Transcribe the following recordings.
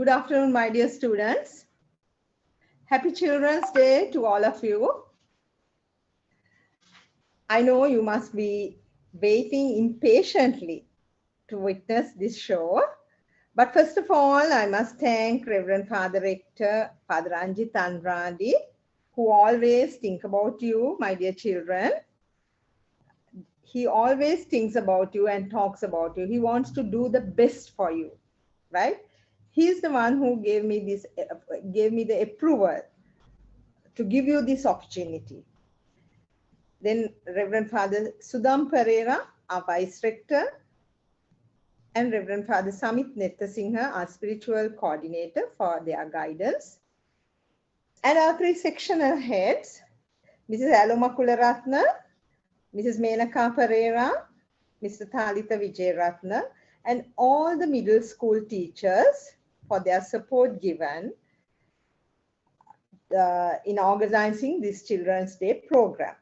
Good afternoon, my dear students. Happy Children's Day to all of you. I know you must be waiting impatiently to witness this show. But first of all, I must thank Reverend Father Rector, Father Anjit Andrade, who always think about you, my dear children. He always thinks about you and talks about you. He wants to do the best for you, right? He's the one who gave me the approval to give you this opportunity. Then Reverend Father Sudam Pereira, our Vice Rector, and Reverend Father Samit Nettasinghe, our Spiritual Coordinator, for their guidance. And our three sectional heads, Mrs. Aloma Kularatna, Mrs. Menaka Pereira, Mr. Thalitha Vijayaratna, and all the middle school teachers for their support given in organizing this Children's Day program.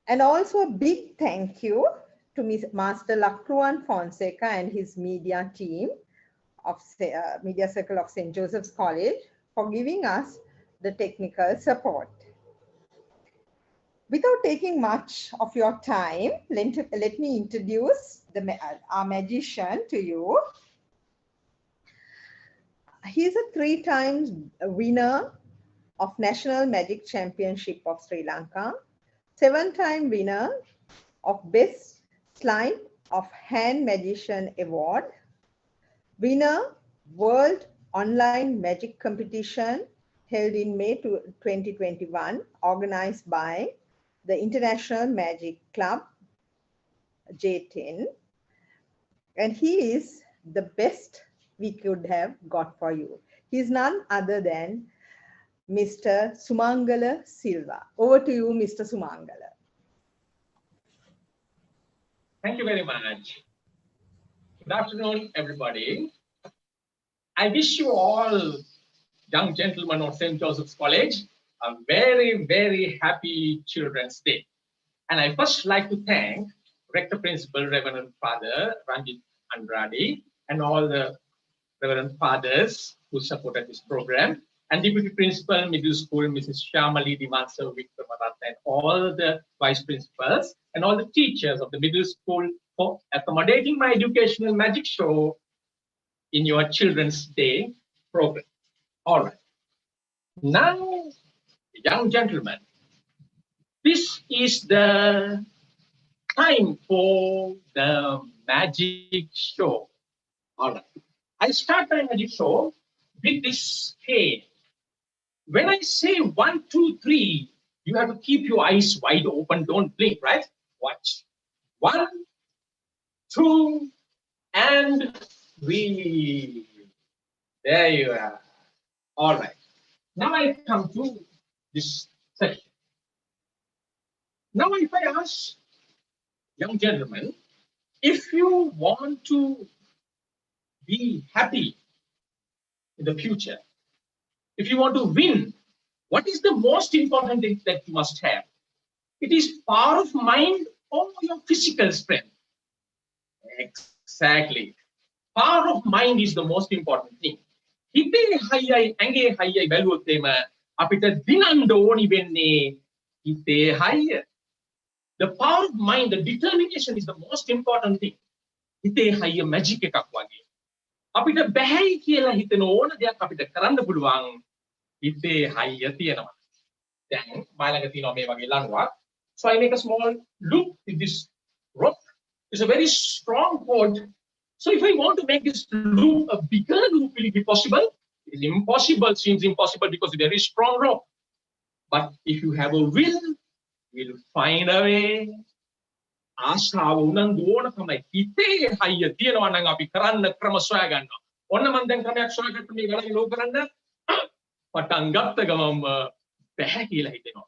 And also a big thank you to Master Lakruan Fonseca and his media team of Media Circle of St. Joseph's College for giving us the technical support. Without taking much of your time, let me introduce our magician to you. He's a 3-time winner of National Magic Championship of Sri Lanka, 7-time winner of Best Sleight of Hand Magician Award, winner World Online Magic Competition held in May 2021, organized by the International Magic Club, J10. And he is the best we could have got for you. He's none other than Mr. Sumangala Silva. Over to you, Mr. Sumangala. Thank you very much. Good afternoon, everybody. I wish you all, young gentlemen of St. Joseph's College, a very, very happy Children's Day. And I first like to thank Rector Principal Reverend Father Ranjit Andrade and all the Reverend Fathers who supported this program, and Deputy Principal Middle School, Mrs. Shamali Dimansa Vikramaratna, and all the Vice Principals and all the teachers of the middle school for accommodating my educational magic show in your Children's Day program. All right. Now, young gentlemen, this is the time for the magic show. All right. I start my magic show with this cane. When I say 1, 2, 3, you have to keep your eyes wide open. Don't blink, right? Watch. 1, 2, and 3. There you are. All right. Now I come to this section. Now if I ask young gentlemen, if you want to be happy in the future, if you want to win, what is the most important thing that you must have? It is power of mind or your physical strength? Exactly. Power of mind is the most important thing. Hite hayai ange hayai baluwot ema apita dinanda oni wenne hite hayya. The power of mind, the determination is the most important thing. Hite hayya magic ekak wage. Apita බැහැයි කියලා හිතන ඕන දෙයක් අපිට කරන්න පුළුවන් හිතේ හයිය තියෙනවා. දැන් මයිලඟ තියෙනවා මේ වගේ ලණුවක්. So I make a small loop with this rope. It's a very strong cord. So if I want to make this loop a bigger loop, will it be possible? It is impossible, seems impossible because it's a very strong rope. But if you have a will, you'll find a way. ආශාව උනන්දු ඕන තමයි හිතේ හයිය තියෙනවා නම් අපි කරන්න ක්‍රම සොයා ගන්නවා. ඔන්න මම දැන් ක්‍රමයක් සොයාගත්ත මේ ගණන් ලෝ කරන්න පටන් ගත්ත ගමම බැහැ කියලා හිතෙනවා.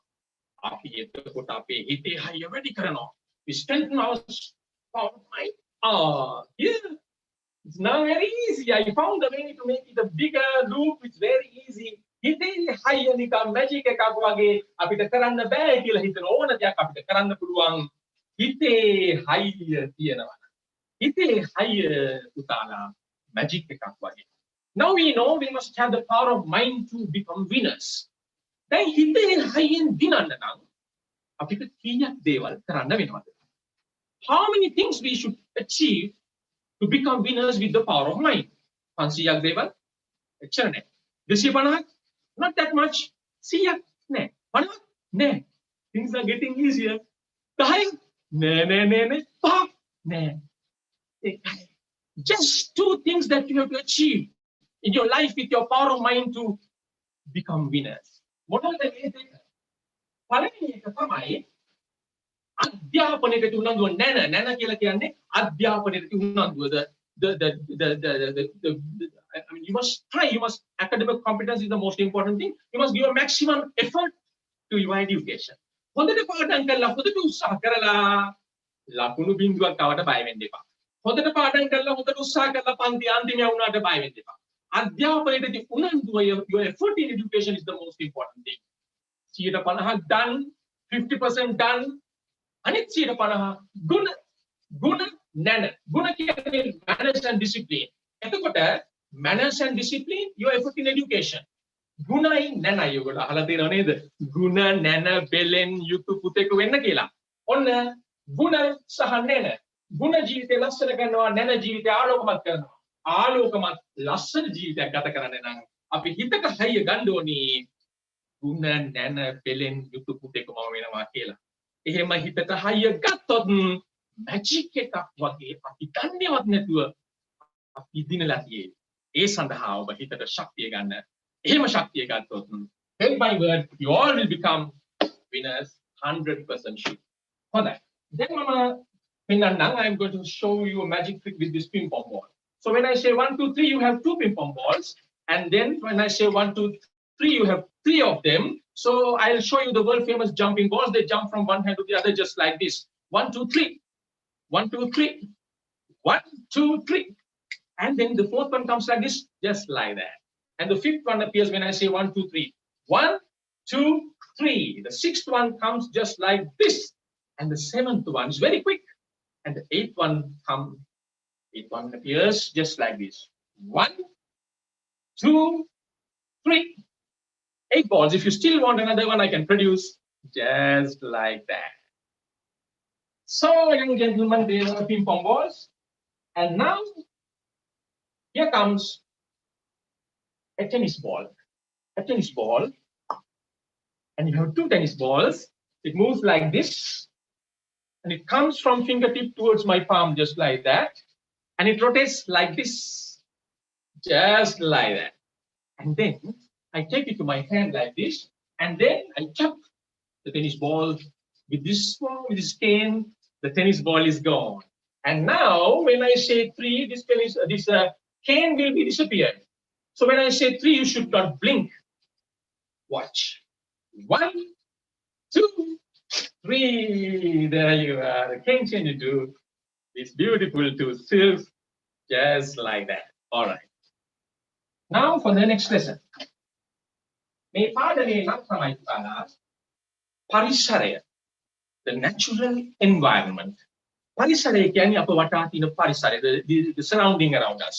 අපි එතකොට අපේ හිතේ හයිය වැඩි කරනවා. We strengthen our mind. Yeah. It's now very easy. I found a way to make it a bigger loop. It's very easy. හිතේ හයිය නිකන් මැජික් එකක් වගේ අපිට කරන්න බෑ කියලා හිතන ඕන දෙයක් අපිට කරන්න පුළුවන්. හිතේ හයිය තියෙනවා. හිතේ හය පුතාලා magic එකක් වගේ. Now we know we must have the power of mind to become winners. දැන් හිතේ හයෙන් දිනන්න නම් අපිට කීයක් දේවල් කරන්න වෙනවද? How many things we should achieve to become winners with the power of mind? 500ක් දේවල් එච්චර නෑ. 250ක් not that much. 100ක් නෑ. 50ක් නෑ. Things are getting easier. 10ක් නෑ. 5ක් නෑ. Just 2 things that you have to achieve in your life with your power of mind to become winners. මොනවද මේ දෙක? පළවෙනි එක තමයි අධ්‍යාපනයකට උනන්දුව නැන කියලා කියන්නේ අධ්‍යාපනයකට උනන්දුව. I mean, you must try. You must academic competence is the most important thing. You must give a maximum effort to your education. හොඳට පාඩම් කරලා හොඳට උත්සාහ කරලා ලකුණු බිඳුවක් ආවට බය වෙන්න එපා. හොඳට පාඩම් කරලා හොඳට උත්සාහ කරලා පන්ති අන්තිමේ වුණාට බය වෙන්න එපා. අධ්‍යාපනයේදී උනන්දුව your effort in education is the most important thing. 50% done, 50% done. අනිත් 50% ගුණ නැන. ගුණ කියන්නේ manners and discipline. එතකොට manners and discipline your effort in education. ගුණයි නැනයි ඔයගොල්ලෝ අහලා තියෙනව නේද? ගුණ නැන බෙලෙන් යුතු පුතෙක් වෙන්න කියලා. ඔන්න ගුණ සහ නැන. ගුණ ජීවිතය ලස්සන කරනවා, නැන ජීවිතය ආලෝකමත් කරනවා. ආලෝකමත් ලස්සන ජීවිතයක් ගත කරන්න නම් අපි හිතක හයිය ගන්න ඕනි. ගුණ නැන බෙලෙන් යුතු පුතෙක්ම වෙනවා කියලා. එහෙම හිතට හයිය ගත්තොත් මැජික් එකක් වගේ අපි දන්නේවත් නැතුව අපි දිනලා තියෙන්නේ. ඒ සඳහා ඔබ හිතට ශක්තිය ගන්න. එහෙම ශක්තිය ගත්තොත් tell my word you all will become winners 100% sure. හොඳයි. දැන් මම පෙන්නන්නම්. I am going to show you a magic trick with this ping pong ball. So when I say 1 2 3 you have 2 ping pong balls, and then when I say 1 2 3 you have 3 of them. So I'll show you the world famous jumping balls. They jump from one hand to the other just like this. 1 2 3 1 2 3 1 2 3, and then the fourth one comes like this, just like that. And the fifth one appears when I say 1 2 3 1 2 3. The sixth one comes just like this, and the seventh one is very quick, and the eighth one appears just like this. 1 2 3 8 balls. If you still want another one, I can produce just like that. So, young gentlemen, these are ping pong balls. And now, here comes a tennis ball. A tennis ball. And you have 2 tennis balls. It moves like this. And it comes from fingertip towards my palm, just like that. And it rotates like this. Just like that. And then, I take it to my hand like this. And then, I chuck the tennis ball with this cane. The tennis ball is gone. And now, when I say 3, this cane will be disappeared. So when I say 3, you should not blink. Watch. 1 2 3. There you are. The cane change into this beautiful 2 silks, just like that. All right. Now for the next lesson. මේ පාඩමේ නම් තමයි පරිසරය. The natural environment. පරිසරය කියන්නේ අප වටා තියෙන පරිසරය, the surrounding around us.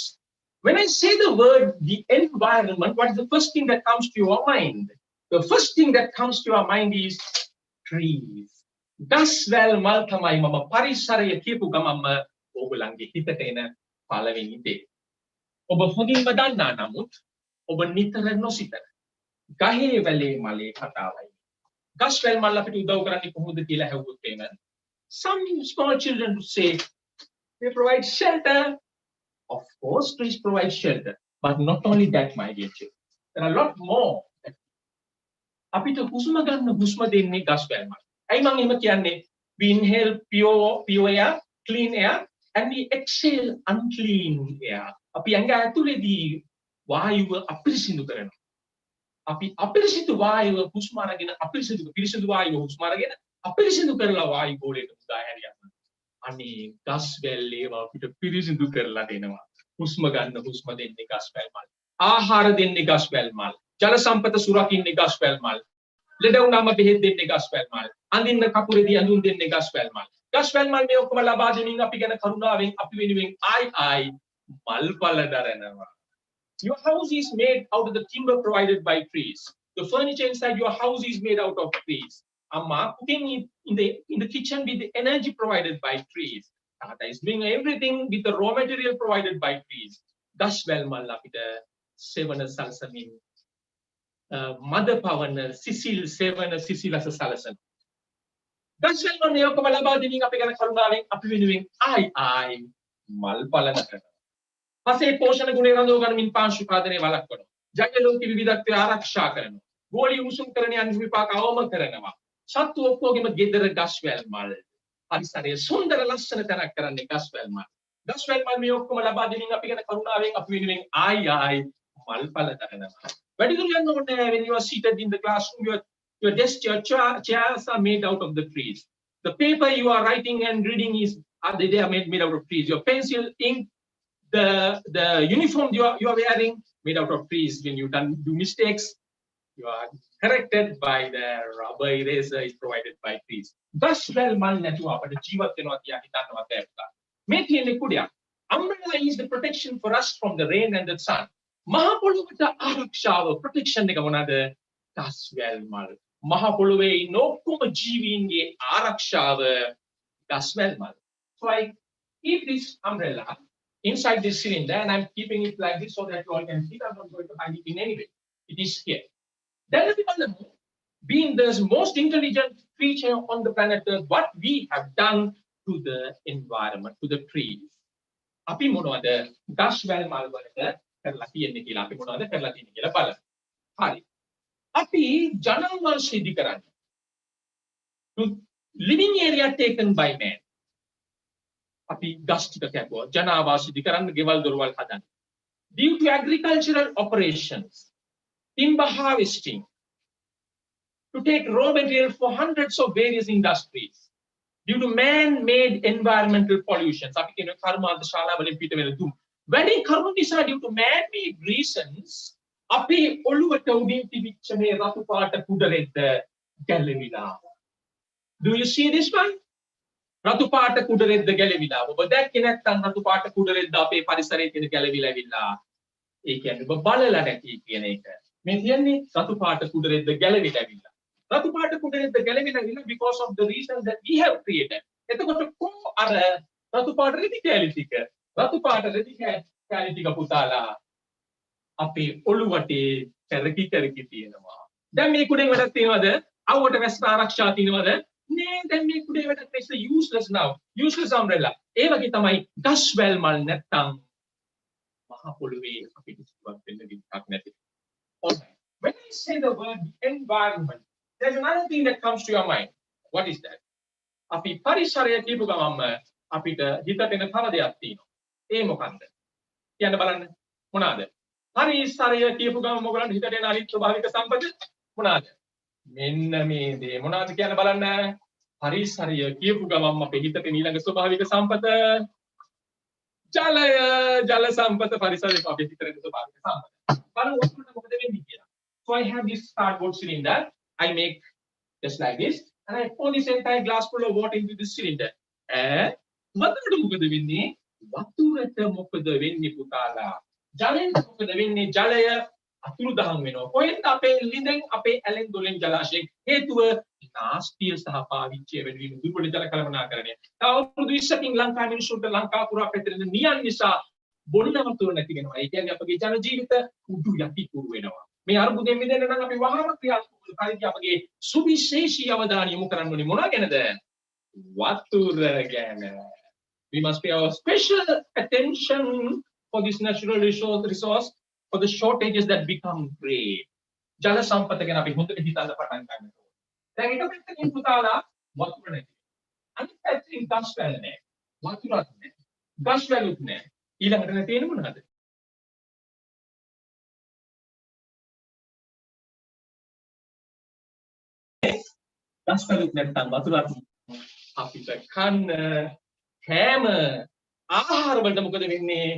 When I say the word the environment, what is the first thing that comes to your mind? The first thing that comes to your mind is trees. ගස්වැල් මල් තමයි මම පරිසරය කියපු ගමන්ම ඕගොල්ලන්ගේ හිතට එන පළවෙනි දේ. ඔබ හොඳින්ම දන්නා නමුත් ඔබ නිතර නොසිතන ගහේ වැලේ මලේ කතාවයි. ගස්වැල් මල් අපිට උදව් කරන්නේ කොහොමද කියලා අහුවොත් එහෙම some small children would say they provide shelter. Of course, trees provide shelter, but not only that, my dear children. There are a lot more. අපිට හුස්ම ගන්න හුස්ම දෙන්නේ ගස්වැල් මල්. ඇයි මම එහෙම කියන්නේ? We inhale pure air, clean air, and we exhale unclean air. අපි ඇඟ ඇතුලේදී වායුව අපිරිසිදු කරනවා. අපි අපිරිසිදු වායුව හුස්ම අරගෙන පිරිසිදු වායුව හුස්ම අරගෙන අපිරිසිදු කරලා වායු ගෝලයට මුදා හැරියනවා. අනේ ගස්වැල් ඒවා අපිට පිරිසිදු කරලා දෙනවා. හුස්ම ගන්න හුස්ම දෙන්නේ ගස්වැල් මල්. ආහාර දෙන්නේ ගස්වැල් මල්. ජල සම්පත සුරකින්නේ ගස්වැල් මල්. ලෙඩ වුණාම බෙහෙත් දෙන්නේ ගස්වැල් මල්. අඳින්න කපුරේදී අඳුන් දෙන්නේ ගස්වැල් මල්. ගස්වැල් මල් මේ ඔක්කොම ලබා දෙමින් අපි ගැන කරුණාවෙන් අපි වෙනුවෙන් ආයි මල්පල දරනවා. Your house is made out of the timber provided by trees. The furniture inside your house is made out of trees. Amma cooking in the kitchen with the energy provided by trees. Tata is doing everything with the raw material provided by trees. Gashwell mal apita sevana salsamin. Mother Pavana, Sevana Cecil as a salasan. Gashwell mal ne okkom laba demin api gana karunawen api wenuwen ai malpala nakana. පසේ පෝෂණ ගුණය රඳව ගනිමින් පාංශු උපාදනය වළක්වනවා. ජෛව ලෝක විවිධත්වය ආරක්ෂා කරනවා. ගෝලීය උණුසුම් කරන යන විපාක අවම කරනවා. සත්තු ඔක්කොගෙම ගෙදර ගස්වැල් මල්. පරිසරයේ සුන්දර ලස්සන තැනක් කරන්නේ ගස්වැල් මල්. ගස්වැල් මල් මේ ඔක්කොම ලබා දෙමින් අපි ගැන කරුණාවෙන් අපි වෙනුවෙන් ආයි මල්පල දරනවා. වැඩිදුර යන්න ඕනේ when you are seated in the classroom your desk your chairs are made out of the trees. The paper you are writing and reading they are made out of trees. Your pencil ink the uniform you are wearing made out of trees. When you do mistakes, you are corrected by the rubber eraser is provided by trees. Gashwell mal නැතුව අපිට ජීවත් වෙනවා කියලා හිතන්නවත් බැහැ. මේ තියෙන්නේ කුඩයක්. Umbrella is the protection for us from the rain and the sun. මහ පොළොවට ආරක්ෂාව protection එක මොනවාද? Gashwell mal. මහ පොළොවේ ඉන්න ඔක්කොම ජීවීන්ගේ ආරක්ෂාව Gashwell mal. So I keep this umbrella inside this cylinder and I'm keeping it like this so that you all can see that I'm not going to hide it in any way. It is here. Then being the most intelligent creature on the planet Earth, what we have done to the environment, to the trees. අපි මොනවද ගස්වැල් මල් වලට කරලා තියෙන්නේ කියලා අපි මොනවද කරලා තියෙන්නේ කියලා බලමු. හරි. අපි ජනාවාස ඉදි කරන්නේ. To living area taken by man. අපි ගස් ටික කැපුවා ජනාවාස ඉදි කරන්න ගෙවල් දොරවල් හදන්න. Due to agricultural operations, timber harvesting, to take raw material for hundreds of various industries, due to man-made environmental pollutions, අපි කියන කර්මාන්ත ශාලා වලින් පිට වෙන දුම්. වැඩි කරුණු නිසා due to man-made reasons, අපි ඔළුවට උඩින් තිබිච්ච මේ රතු පාට කුඩරෙද්ද ගැලවිලා. Do you see this one? රතු පාට කුඩරෙද්ද ගැලවිලා. ඔබ දැක්කේ නැත්නම් රතු පාට කුඩරෙද්ද අපේ පරිසරයේ තියෙන ගැලවිලා ඇවිල්ලා. ඒ කියන්නේ ඔබ බලලා නැති කියන එක. මේ කියන්නේ රතු පාට කුඩරෙද්ද ගැලවිලා ඇවිල්ලා. රතු පාට කුඩරෙද්ද ගැලවිලා ඇවිල්ලා because of the reason that we have created. එතකොට කො අර රතු පාට රෙදි කැලි ටික රතු පාට රෙදි කැලි ටික පුතාලා අපේ ඔළුවටේ කරකි තියෙනවා. දැන් මේ කුඩෙන් වැඩක් තියෙනවද? අවුවට වැස්ස ආරක්ෂා තියෙනවද? Nee, then මේ කුඩේ වැඩක් it's useless now. Useless umbrella. ඒ වගේ තමයි ගස්වැල් මල් නැත්තම් මහ පොළොවේ අපිට ජීවත් වෙන්න විදිහක් නැති. Alright. When I say the word environment, there's another thing that comes to your mind. What is that? අපි පරිසරය කියපු ගමන්ම අපිට හිතට එන තව දෙයක් තියෙනවා. ඒ මොකන්ද? කියන්න බලන්න. මොනවාද? පරිසරය කියපු ගමන් මොකලන්ට හිතට එන අනිත් ස්වභාවික සම්පත මොනවාද? මෙන්න මේ දේ මොනවද කියන්න බලන්න. පරිසරය කියපු ගමන් අපේ හිතට ඊළඟ ස්වභාවික සම්පත ජල සම්පත පරිසරයේ අපේ හිතට එන ස්වභාවික සම්පත. බලමු ඔක්කොම මොකද වෙන්නේ කියලා. So I have this cardboard cylinder. I make just like this and I pour this entire glass full of water into this cylinder. වතුරට මොකද වෙන්නේ? වතුරට මොකද වෙන්නේ පුතාලා? ජලයෙන් මොකද වෙන්නේ? ජලය අතුරුදහන් වෙනවා. කොහෙන්ද අපේ ලිඳෙන් අපේ ඇලෙන් දොලෙන් ජලාශයෙන් හේතුව නාස්තිය සහ පාවිච්චිය වැඩි වීම දුර්වල ජල කළමනාකරණය. තව අවුරුදු 20කින් ලංකාවේ මිනිස්සුන්ට ලංකා පුරා පැතිරෙන නියන් නිසා බොන්න වතුර නැති වෙනවා. ඒ කියන්නේ අපගේ ජන ජීවිත උඩු යටි පුරු වෙනවා. මේ අරුබුදෙන් මිදෙන්න නම් අපි වහාම ක්‍රියාත්මක වෙන්න අපගේ සුවිශේෂී අවධානය යොමු කරන්න ඕනේ මොනවා ගැනද? වතුර ගැන. We must pay our special attention for this natural resource for the shortages that become great. ජල සම්පත ගැන අපි හොඳට හිතන්න පටන් ගන්න ඕනේ. දැන් එක පැත්තකින් පුතාලා වතුර නැති. අනිත් පැත්තකින් ගස්වැල් නැහැ. වතුරක් නැහැ. ගස්වැලුත් නැහැ. ඊළඟට නැති වෙන්නේ මොනවද? ගස්වැලුත් නැත්නම් වතුරක් අපිට කන්න කෑම ආහාර වලට මොකද වෙන්නේ?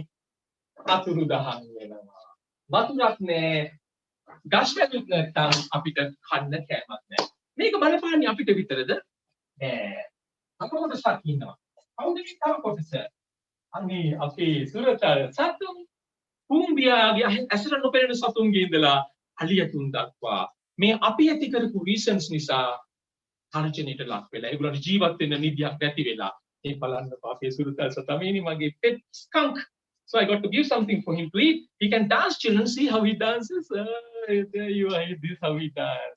අතුරු දහන් වෙනවා. වතුරක් නැහැ. ගස්වැලුත් නැත්නම් අපිට කන්න කෑමක් නැහැ. මේක බලපාන්නේ අපිට විතරද? නෑ. අපකොට සත් ඉන්නවා. කවුද මේ තව කොටස? අනේ අපේ සුරතල් සතුන් කුඹියාගේ ඇසට නොපෙනෙන සතුන්ගේ ඉඳලා අලියතුන් දක්වා මේ අපි ඇති කරපු රීසන්ස් නිසා තර්ජනයට ලක් වෙලා ඒගොල්ලන්ට ජීවත් වෙන්න නිදියක් නැති වෙලා ඒ බලන්න අපේ සුරතල් සතා මේනි මගේ pet skunk. So I got to give something for him to eat. He can dance, children. See how he dances. There you are. This is how he dances.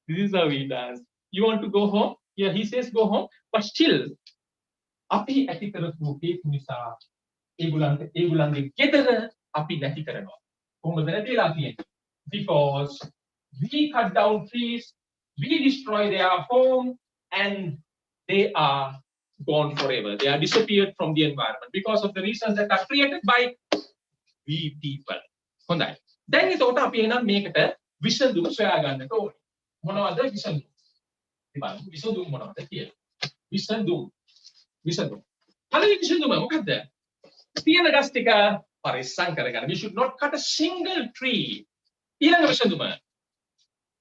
This is how he dances. You want to go home? Yeah, he says go home. But still, අපි ඇති කරපු හේතු නිසා ඒගොල්ලන්ගේ ගෙදර අපි නැති කරනවා. කොහොමද නැතිලා තියෙන්නේ? Because we cut down trees, we destroy their home, and they are gone forever. They are disappeared from the environment because of the reasons that are created by we people. හොඳයි. දැන් එතකොට අපි එනම් මේකට විසඳුම් සොයා ගන්නට ඕනේ. මොනවද විසඳුම්? ඉතින් විසඳුම් මොනවද කියලා. විසඳුම්. පළවෙනි විසඳුම මොකද්ද? තියෙන ගස් ටික පරිස්සම් කරගන්න. We should not cut a single tree. ඊළඟ විසඳුම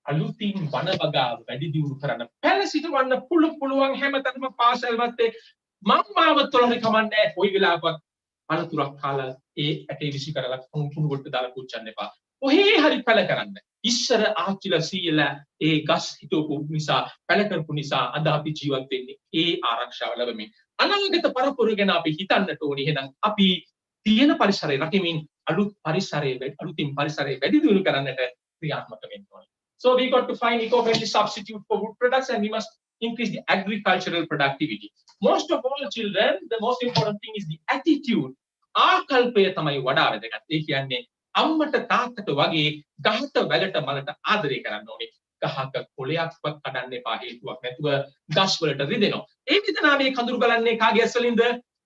අලුතින් වන වගාව වැඩි දියුණු කරන්න. පැල සිටවන්න පුළුවන් හැමතැනම පාසල්වත් මම මාවතොලරි කමන්නේ කොයි වෙලාවකවත් අලතුරක් කාලා ඒ ඇටේ විසි කරලා කුණු කොට දාලා පුච්චන්න එපා. ඔහේ හරි පැල කරන්න. ඉස්සර ආච්චිලා සීයලා ඒ ගස් හිටවපු නිසා පැල කරපු නිසා අද අපි ජීවත් වෙන්නේ ඒ ආරක්ෂාව ලැබෙමින්. අනාගත පරපුර ගැන අපි හිතන්නට ඕනේ. එහෙනම් අපි තියෙන පරිසරය රකිමින් අලුතින් පරිසරය වැඩි දියුණු කරන්නට ක්‍රියාත්මක වෙන්න ඕනේ. So we got to find eco-friendly substitute for wood products and we must increase the agricultural productivity. Most of all children, the most important thing is the attitude. ආකල්පය තමයි වඩා වැදගත්. ඒ කියන්නේ අම්මට තාත්තට වගේ ගහට වැලට මලට ආදරය කරන්න ඕනේ. ගහක කොළයක්වත් කඩන්න එපා හේතුවක් නැතුව ගස් වලට රිදෙනවා. ඒ විදනාවේ කඳුරු ගලන්නේ කාගේ ඇස් වලින්ද?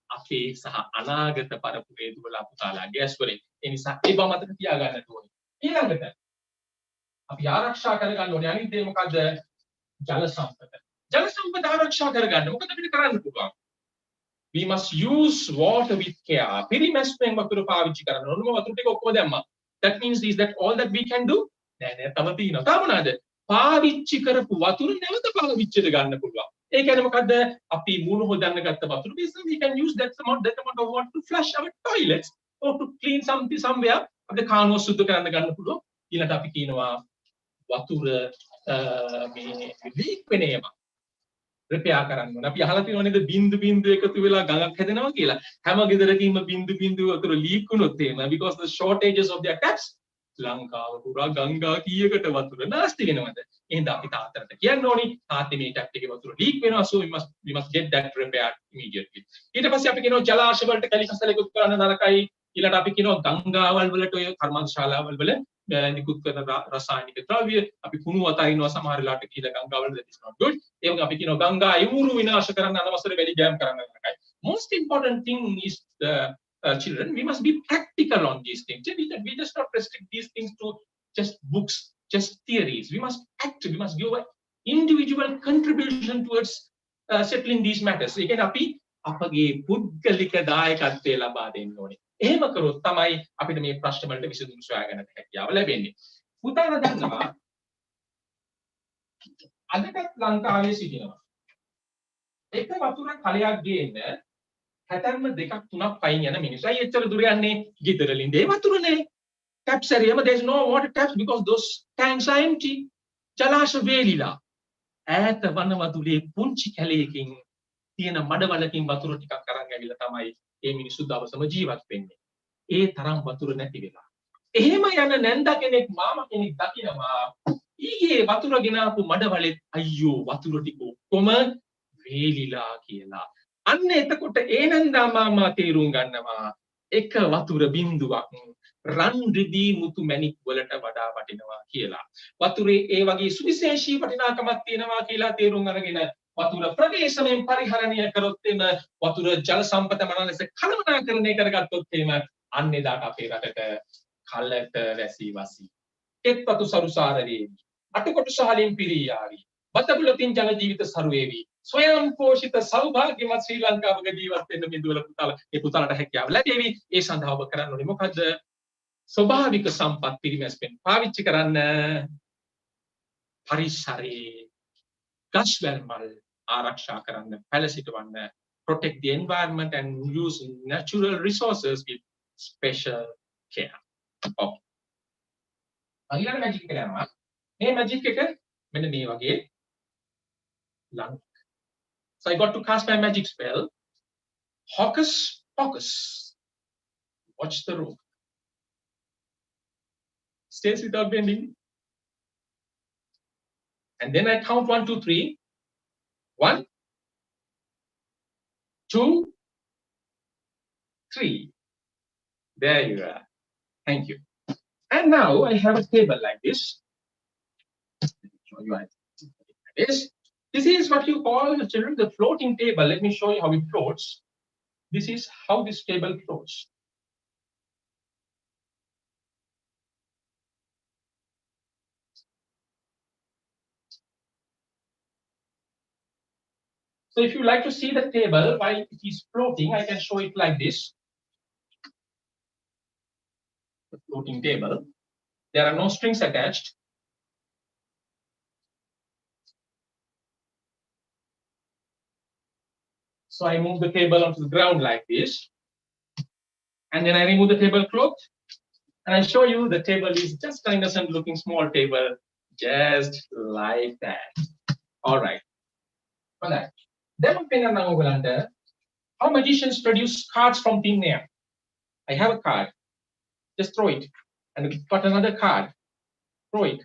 අපේ සහ අනාගත පරපුරේ දුවලා පුතාලාගේ ඇස් වලින්. ඒ නිසා ඒ බව මතක තියාගන්න ඕනේ. ඊළඟට අපි ආරක්ෂා කරගන්න ඕනේ අනිත් දේ මොකද්ද? ජල සම්පත. ජල සම්පත ආරක්ෂා කරගන්න මොකද අපිට කරන්න පුළුවන්? We must use water with care. පිරිමැස්මෙන් වතුර පාවිච්චි කරන්න ඕනේ. වතුර ටික ඔක්කොම දැම්මා. That means is that all that we can do? නෑ තව තියෙනවා. තව මොනවාද? පාවිච්චි කරපු වතුර නැවත පාවිච්චියට ගන්න පුළුවන්. ඒ කියන්නේ මොකද්ද? අපි මූණ හොදන්න ගත්ත වතුර we can use that amount of water to flush our toilets or to clean somewhere. අපිට කානුව සුද්ධ කරන්න ගන්න පුළුවන්. ඊළඟට අපි කියනවා වතුර මේ ලීක් වෙන ඒවා රිපෙයාර් කරන්න ඕනේ. අපි අහලා තියෙනවා නේද බින්දු එකතු වෙලා ගඟක් හැදෙනවා කියලා. හැම ගෙදරකින්ම බින්දු වතුර ලීක් වුණොත් එහෙම because the shortages of their taps ලංකාව පුරා ගංගා කීයකට වතුර නාස්ති වෙනවද? එහෙනම් අපි තාත්තට කියන්න ඕනි තාත්තේ මේ ටැප් එකේ වතුර ලීක් වෙනවා so we must get that repaired immediately. ඊට පස්සේ අපි කියනවා ජලාශය වලට කැලි කසල එකතු කරන්න නරකයි. ඊළඟට අපි කියනවා ගංගාවල් වලට ඔය කර්මාන්තශාලාවල් වල නිකුත් කරන රසායනික ද්‍රව්‍ය අපි කුණු අතරිනවා සමහර වෙලාවට කියලා ගංගාවල that is not good. ඒ වගේ අපි කියනවා ගංගා ඉවුරු විනාශ කරන්න අනවසර වැලි ජෑම් කරන්න නරකයි. Most important thing is the children, we must be practical on these things. We just not restrict these things to just books, just theories. We must act, we must give an individual contribution towards settling these matters. ඒ කියන්නේ අපි අපගේ පුද්ගලික දායකත්වය ලබා දෙන්න ඕනේ. එහෙම කරොත් තමයි අපිට මේ ප්‍රශ්න වලට විසඳුම් සොයා ගන්නට හැකියාව ලැබෙන්නේ. පුතාලා දන්නවා අදටත් ලංකාවේ සිටිනවා. එක වතුර කලයක් ගේන්න හැතැම්ම දෙකක් තුනක් පයින් යන මිනිස්සු. අය එච්චර දුර යන්නේ ගෙදර ලින්දේ වතුරනේ. taps ඇරියම there is no water taps because those tanks are empty. ජලාශ වේලිලා. ඈත වනවතුලේ පුංචි කැලයකින් තියෙන මඩවලකින් වතුර ටිකක් අරන් ඇවිල්ලා තමයි මේ මිනිස්සු දවසම ජීවත් වෙන්නේ. ඒ තරම් වතුර නැති වෙලා. එහෙම යන නැන්ද කෙනෙක් මාම කෙනෙක් දකිනවා ඊයේ වතුර ගෙනාපු මඩවලෙත් අයියෝ වතුර ටික කොම වේලිලා කියලා. අන්න එතකොට ඒ නැන්දා මාමා තේරුම් ගන්නවා එක වතුර බින්දුවක් රන් රිදී මුතු මැණික් වලට වඩා වටිනවා කියලා. වතුරේ ඒ වගේ සුවිශේෂී වටිනාකමක් තියෙනවා කියලා තේරුම් අරගෙන වතුර ප්‍රවේශමෙන් පරිහරණය කරොත් එම වතුර ජල සම්පත මන ලෙස කළමනාකරණය කරගත්තොත් එම අන්න එදාට අපේ රටට කලට වැසි වසි එත් වතු සරුසාර වේවි අටකොටු සහලින් පිරී යාවි බතබුලතින් ජන ජීවිත සරු වේවි ස්වයං පෝෂිත සෞභාග්‍යමත් ශ්‍රී ලංකාවක ජීවත් වෙන්න මේ දුවල පුතාලා ඒ පුතාලට හැකියාව ලැබෙවි. ඒ සඳහා ඔබ කරන්න ඕනේ මොකද්ද? ස්වභාවික සම්පත් පිරිමැස්මෙන් පාවිච්චි කරන්න පරිසරයේ ගස්වැල් මල් ආරක්ෂා කරන්න, පැලසිටවන්න, protect the environment and use natural resources with special care. Okay. ඊළඟ මැජික් එක යනවා. මේ මැජික් එක මෙන්න මේ වගේ ලං. So I got to cast my magic spell. Hocus Pocus. Watch the room. Stays without bending. And then I count 1, 2, 3. 1, 2, 3. There you are. Thank you. And now I have a table like this. Let me show you this. This is what you call, the children, the floating table. Let me show you how it floats. This is how this table floats. So if you like to see the table while it is floating, I can show it like this. The floating table. There are no strings attached. So I move the table onto the ground like this. And then I remove the tablecloth. And I show you the table is just an innocent looking small table, just like that. All right. For that. Then how magicians produce cards from thin air. I have a card. Just throw it. And got another card. Throw it.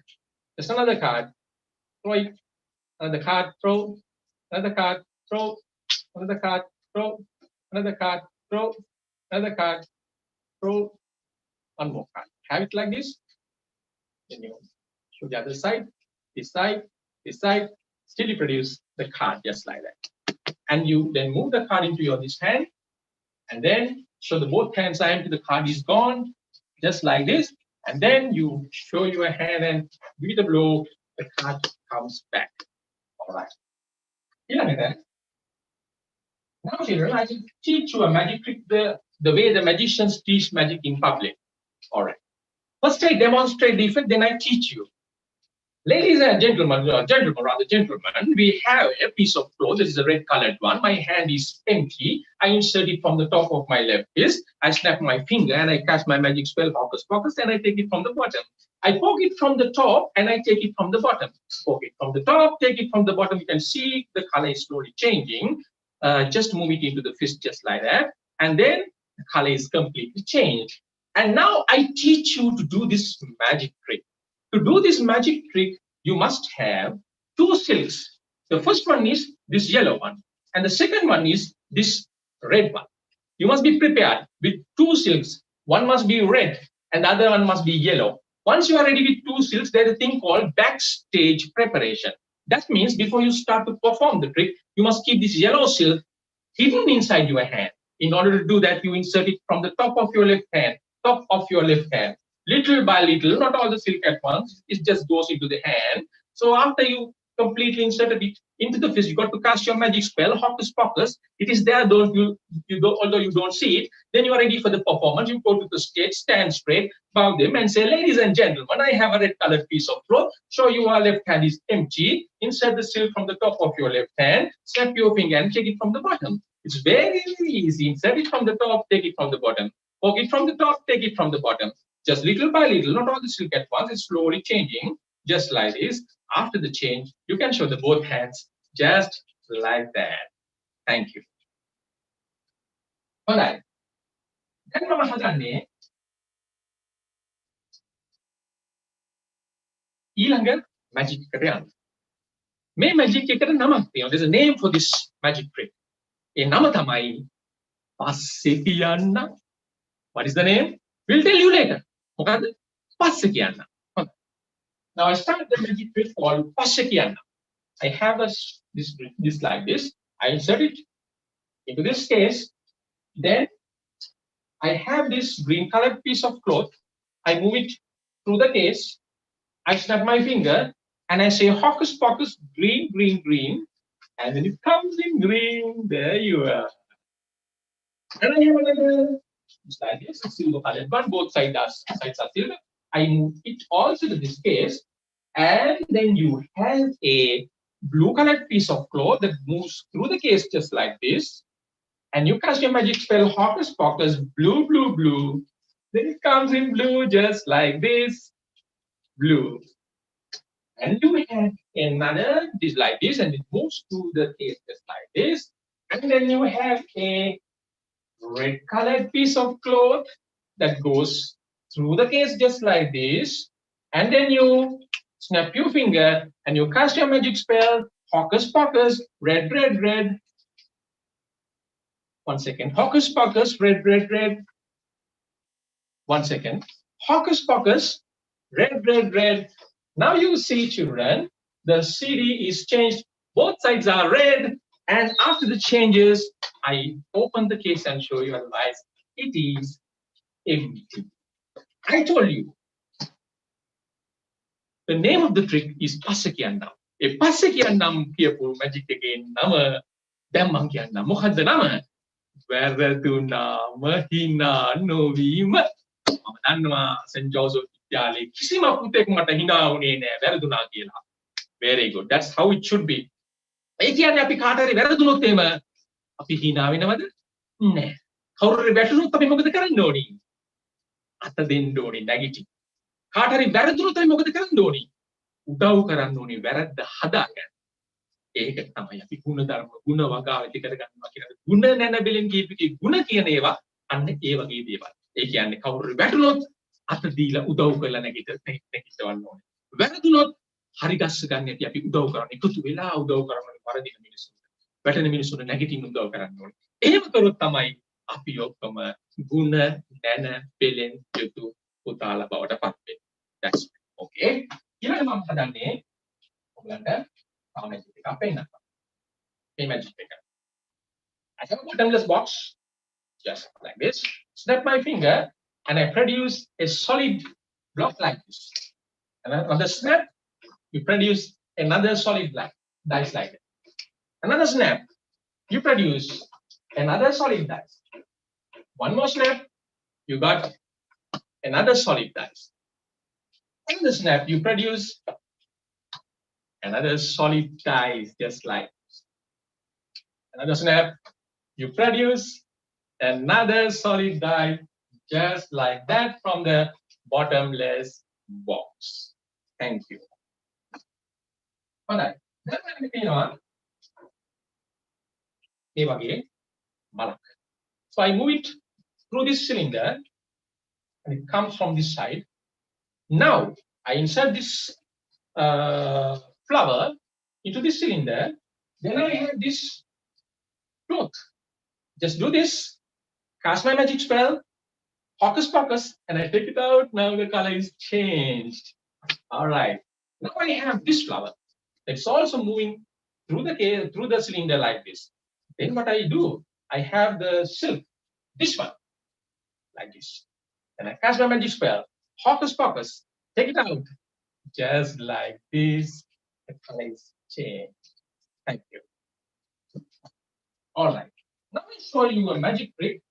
Just another card. Throw it. Another card. Throw. Another card. Throw. Another card. Throw. Another card. Throw. Another card. Throw. One more card. Have it like this. Then you show the other side. This side. This side. Still you produce the card just like that. And you then move the card into your this hand. And then show the both hands are empty. The card is gone. Just like this. And then you show your hand and give it a blow. The card comes back. All right. Now, children, I will teach you a magic trick, the way the magicians teach magic in public. All right. First, I demonstrate the effect, then I teach you. Ladies and gentlemen, we have a piece of cloth. This is a red colored one. My hand is empty. I insert it from the top of my left fist. I snap my finger and I cast my magic spell, Hocus Pocus, and I take it from the bottom. I poke it from the top and I take it from the bottom. Poke it from the top, take it from the bottom. You can see the color is slowly changing. Just move it into the fist just like that. And then the color is completely changed. And now I teach you to do this magic trick. To do this magic trick, you must have 2 silks. The first one is this yellow one. And the second one is this red one. You must be prepared with 2 silks. One must be red and the other one must be yellow. Once you are ready with 2 silks, there's a thing called backstage preparation. That means before you start to perform the trick, you must keep this yellow silk hidden inside your hand. In order to do that, you insert it from the top of your left hand, little by little, not all the silk at once, it just goes into the hand. So after you completely inserted it into the fist, you got to cast your magic spell, Hocus Pocus. It is there, although you don't see it. Then you are ready for the performance. You go to the stage, stand straight, bow them and say, ladies and gentlemen, I have a red colored piece of cloth. Show your left hand is empty. Insert the silk from the top of your left hand, snap your finger and take it from the bottom. It's very easy. Insert it from the top, take it from the bottom. Poke it from the top, take it from the bottom. Just little by little, not all the silk at once, it's slowly changing, just like this. After the change, you can show the both hands, just like that. Thank you. All right. Then mama hadane ඊළඟ magic එකට යන්න. මේ magic එකට නමක් තියෙනවා. There's a name for this magic trick. ඒ නම තමයි පස්සේ කියන්න. What is the name? We'll tell you later. මොකද්ද? පස්සේ කියන්න. Now I start the magic trick called පස්සේ කියන්න. I have this like this. I insert it into this case. Then I have this green colored piece of cloth. I move it through the case. I snap my finger and I say Hocus Pocus, green, green, green. And then it comes in green. There you are. And I have another, just like this, silver colored one. Both sides are silver. I move it also to this case. And then you have a blue colored piece of cloth that moves through the case just like this. And you cast your magic spell, Hocus Pocus, blue, blue, blue. Then it comes in blue just like this, blue. And you have another this like this, and it moves through the case just like this. And then you have a red colored piece of cloth that goes through the case just like this. And then you snap your finger and you cast your magic spell, Hocus Pocus, red, red, red. One second. Hocus Pocus, red, red, red. One second. Hocus Pocus, red, red, red. Now you see, children, the CD is changed. Both sides are red. And after the changes, I open the case and show you, otherwise it is empty. I told you, the name of the trick is Pasakiyannam. A Pasakiyannam කියපු magic එකේ නම දැන් මම කියන්නම්. මොකද්ද නම? වැරදුනාම hina නොවීම. මම දන්නවා සෙන්ට් ජෝසප් විද්‍යාලයේ කිසිම පුතෙක් මට hina වුණේ නෑ වැරදුනා කියලා. Very good. That's how it should be. ඒ කියන්නේ අපි කාට හරි වැරදුනොත් එහෙම අපි hina වෙනවද? නෑ. කවුරු හරි වැටුනොත් අපි මොකද කරන්න ඕනි? අත දෙන්න ඕනි නැගිටි. කාට හරි වැරදුනොත් අපි මොකද කරන්න ඕනි? උදව් කරන්න ඕනි වැරද්ද හදාගන්න. ඒක තමයි අපි ගුණ ධර්ම ගුණ වගාව ඇති කරගන්නවා කියන ගුණ නැනබෙලින් කියපිකේ ගුණ කියන ඒවා අන්න ඒ වගේ දේවල්. ඒ කියන්නේ කවුරු වැටුනොත් අත දීලා උදව් කරලා නැගිටවන්න ඕනේ. වැරදුනොත් හරි ගස්ස ගන්න ඇති අපි උදව් කරන්න. එකතු වෙලා උදව් කරන්න වරදින මිනිස්සුන්ට. වැටෙන මිනිස්සුන්ට නැගිටින්න උදව් කරන්න ඕනේ. එහෙම කරොත් තමයි අපි ඔක්කොම ගුණ නැනබෙලින් යුතු පුතාලා බවට පත් වෙන්නේ. That's okay. ඊළඟ මම හදන්නේ ඔයගලන්ට magic එකක් පෙන්නන්න. මේ magic එක. I have a bottomless box just like this. Snap my finger and I produce a solid block like this. And then on the snap, you produce another solid dice like that. Another snap, you produce another solid dice. One more snap, you got another solid dice. Another snap, you produce another solid dice just like this. Another snap, you produce another solid die just like that from the bottomless box. Thank you. Alright. Then I'm going to So I move it through this cylinder and it comes from this side. Now I insert this flower into this cylinder. Then I have this cloth. Just do this, cast my magic spell, Hocus Pocus, and I take it out. Now the color is changed. All right. Now I have this flower. It's also moving through the cylinder like this. Then what I do, I have the silk, this one, like this. And I cast my magic spell, Hocus Pocus, take it out, just like this. The color is changed. Thank you. All right. Now I show you a magic trick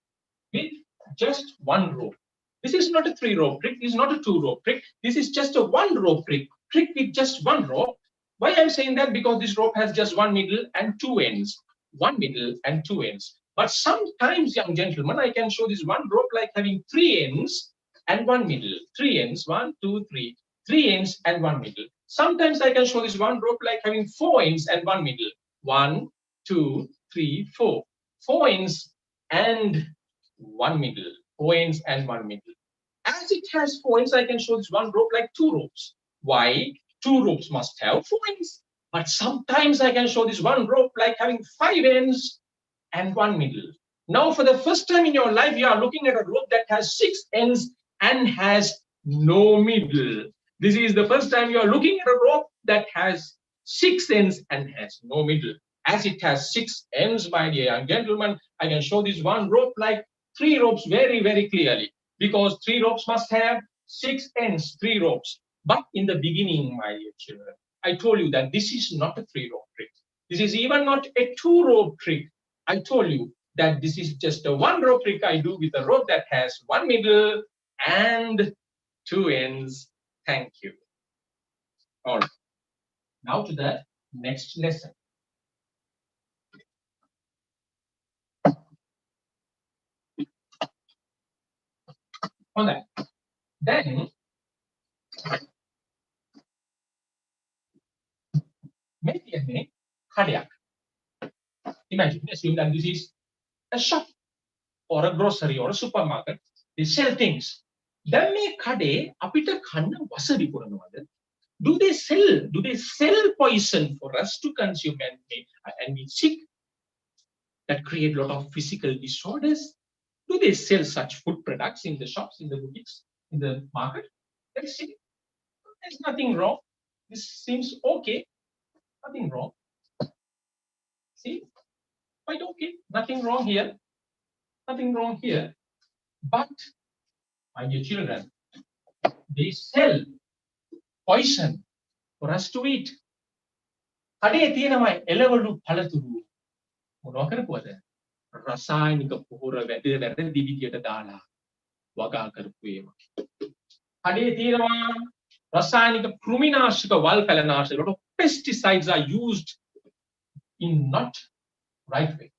with just one rope. This is not a 3-rope trick. This is not a 2-rope trick. This is just a 1-rope trick. Trick with just one rope. Why I'm saying that? Because this rope has just one middle and two ends. One middle and two ends. But sometimes, young gentlemen, I can show this one rope like having 3 ends and one middle. 3 ends, 1, 2, 3. 3 ends and one middle. Sometimes I can show this one rope like having 4 ends and one middle. 1, 2, 3, 4. 4 ends and one middle. 4 ends and one middle. As it has 4 ends, I can show this one rope like 2 ropes. Why? 2 ropes must have 4 ends. But sometimes I can show this one rope like having 5 ends and one middle. Now, for the first time in your life, you are looking at a rope that has 6 ends and has no middle. This is the first time you are looking at a rope that has 6 ends and has no middle. As it has 6 ends, my dear young gentlemen, I can show this one rope like 3 ropes very, very clearly. Because 3 ropes must have 6 ends, 3 ropes. But in the beginning, my dear children, I told you that this is not a 3-rope trick. This is even not a 2-rope trick. I told you that this is just a 1-rope trick I do with a rope that has 1 middle and 2 ends. Thank you. All right. Now to the next lesson. On that. Then maybe cardiac. Imagine, assume that this is a shop or a grocery or a supermarket. They sell things. Then මේ කඩේ අපිට කන්න වසවි පුරනවද? Do they sell poison for us to consume and be sick that create a lot of physical disorders? Do they sell such food products in the shops, in the boutiques, in the market? Let's see. There's nothing wrong. This seems okay. Nothing wrong. See, quite okay. Nothing wrong here. Nothing wrong here. But, my dear children, they sell poison for us to eat. කඩේ තියෙනවා එළවලු පළතුරු මොනවා කරපුවද? රසායනික පොහොර වැරදි විදියට දාලා වගා කරපු ඒවා. කඩේ තියෙනවා රසායනික කෘමිනාශක වල් පැලනාශක. A lot of pesticides are used in not right way.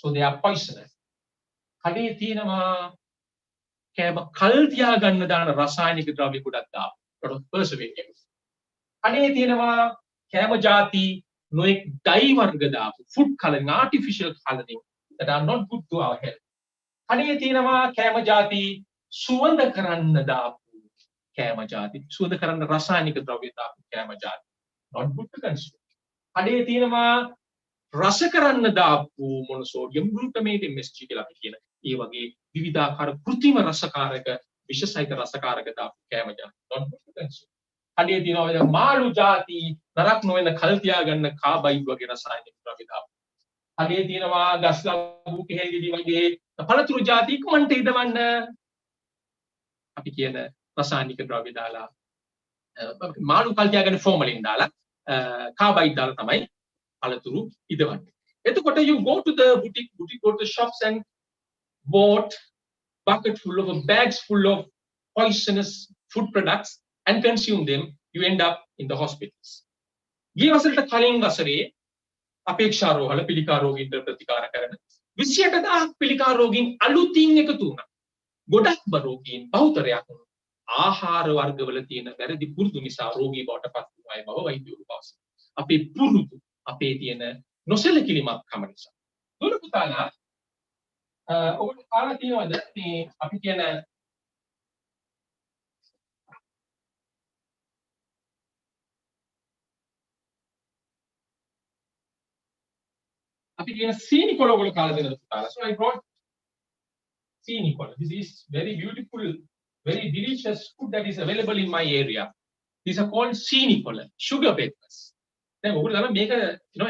So they are poisonous. කඩේ තියෙනවා කෑම කල් තියාගන්න දාන රසායනික ද්‍රව්‍ය ගොඩක් දාපු. A lot of preservatives. කඩේ තියෙනවා කෑම ಜಾති නොඑක් ඩයි වර්ග දාපු food coloring, artificial coloring that are not good to our health. කඩේ තියෙනවා කෑම ಜಾති සුවඳ කරන්න දාපු කෑම ಜಾති, සුවඳ කරන්න රසායනික ද්‍රව්‍ය දාපු කෑම ಜಾති, not good to consume. කඩේ තියෙනවා රස කරන්න දාපු මොනෝසෝඩියම් ග්ලූටමේට් MSG කියලා අපි කියන ඒ වගේ විවිධාකාර කෘත්‍රිම රසකාරක විෂසහිත රසකාරක දාපු කෑම ಜಾති, not good to consume. කඩේ තියෙනවා මාළු ಜಾති නරක් නොවන කල් තියාගන්න කාබයිඩ් වගේ රසායනික ද්‍රව්‍ය දාපු. කඩේ තියෙනවා ගස් ලබු කෙහෙල් ගෙඩි වගේ පළතුරු ಜಾති ඉක්මනට ඉදවන්න අපි කියන රසායනික ද්‍රව්‍ය දාලා මාළු කල් තියාගන්න ෆෝමලින් දාලා කාබයිඩ් දාලා තමයි පළතුරු ඉදවන්නේ. එතකොට you go to the boutique, go to the shops and bought bucket full of bags full of poisonous food products and consume them, you end up in the hospitals. ගිය වසරට කලින් වසරේ අපේක්ෂා රෝහල පිළිකා රෝගීන්ට ප්‍රතිකාර කරන 28000 පිළිකා රෝගීන් අලුතින් එකතු වුණා. ගොඩක් රෝගීන් බහුතරයක් ආහාර වර්ගවල තියෙන වැරදි පුරුදු නිසා රෝගී බවට පත් වූ අය බව වෛද්‍යවරු පවසනවා. අපේ පුරුදු, අපේ තියෙන නොසැලකිලිමත් කම නිසා. දුර පුතාලා ඔබට කාලා තියෙනවද මේ අපි කියන සීනි කොළ වල කාලා දෙනවද පුතාලා? So I brought සීනි කොළ. This is very beautiful, very delicious food that is available in my area. These are called සීනි කොළ, sugar papers. දැන් ඔයගොල්ලෝ දන්නවා මේක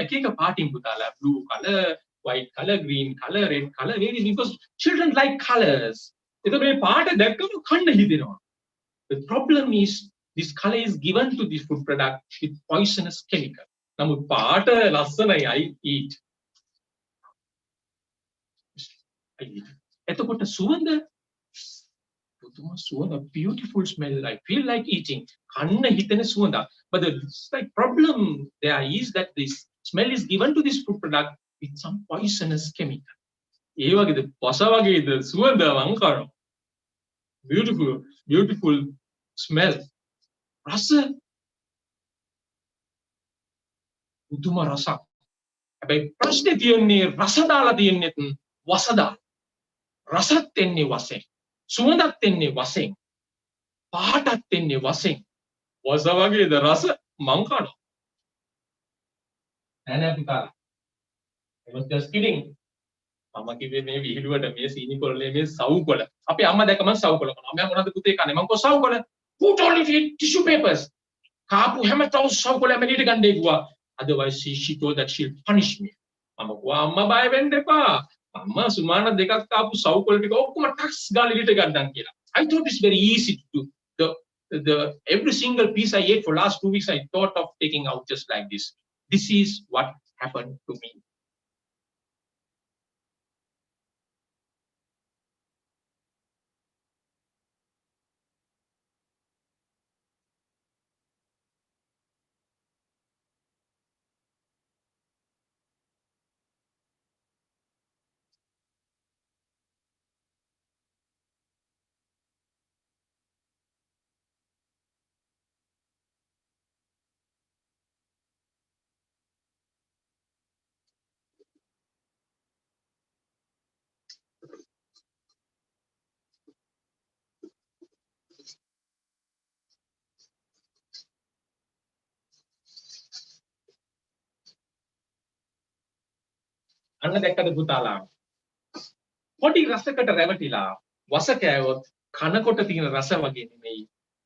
එක එක පාටින් පුතාලා blue color, white color, green color, red color, varies because children like colors. එතකොට මේ පාට දැක්කම කන්න හිතෙනවා. The problem is this color is given to this food product with poisonous chemical. නමුත් පාට ලස්සනයි, I eat. එතකොට සුවඳ a beautiful smell. I feel like eating. කන්න හිතෙන සුවඳ. But the problem there is that this smell is given to this food product with some poisonous chemical. ඒ වගේද පස වගේද සුවඳ මං කරනවා. Beautiful smell. රස උතුම රසක්. හැබැයි ප්‍රශ්නේ තියෙන්නේ රස දාලා තියෙන්නේ වස දාලා. රසත් එන්නේ වසෙන්. සුවඳත් එන්නේ වසෙන්. පාටත් එන්නේ වසෙන්. වස වගේද රස මං කනවා. නෑ පුතාලා. I was just kidding. මම කිව්වේ මේ විහිළුවට මේ සීනි කොළේ මේ සව් කොළ. අපේ අම්මා දැක්කම සව් කොළ කනවා. මම මොනවද පුතේ කන්නේ? මං කෝ සව් කොළ. Who told you to eat tissue papers? කාපු හැමතව සව් කොළ මෙලිට ගන්නේ කිව්වා. Otherwise she told that she'll punish me. මම කිව්වා අම්මා බය වෙන්න එපා. අම්මා සුමාන දෙකක් කාපු සව් කොළ ටික ඔක්කොම ටක්ස් ගාලා එලිට ගන්නම් කියලා. I thought it's very easy to do. The every single piece I ate for last 2 weeks I thought of taking out just like this. This is what happened to me. අන්න දැක්කද පුතාලා? පොඩි රසකට රැවටිලා වස කෑවොත් කනකොට තියෙන රස වගේ නෙමෙයි.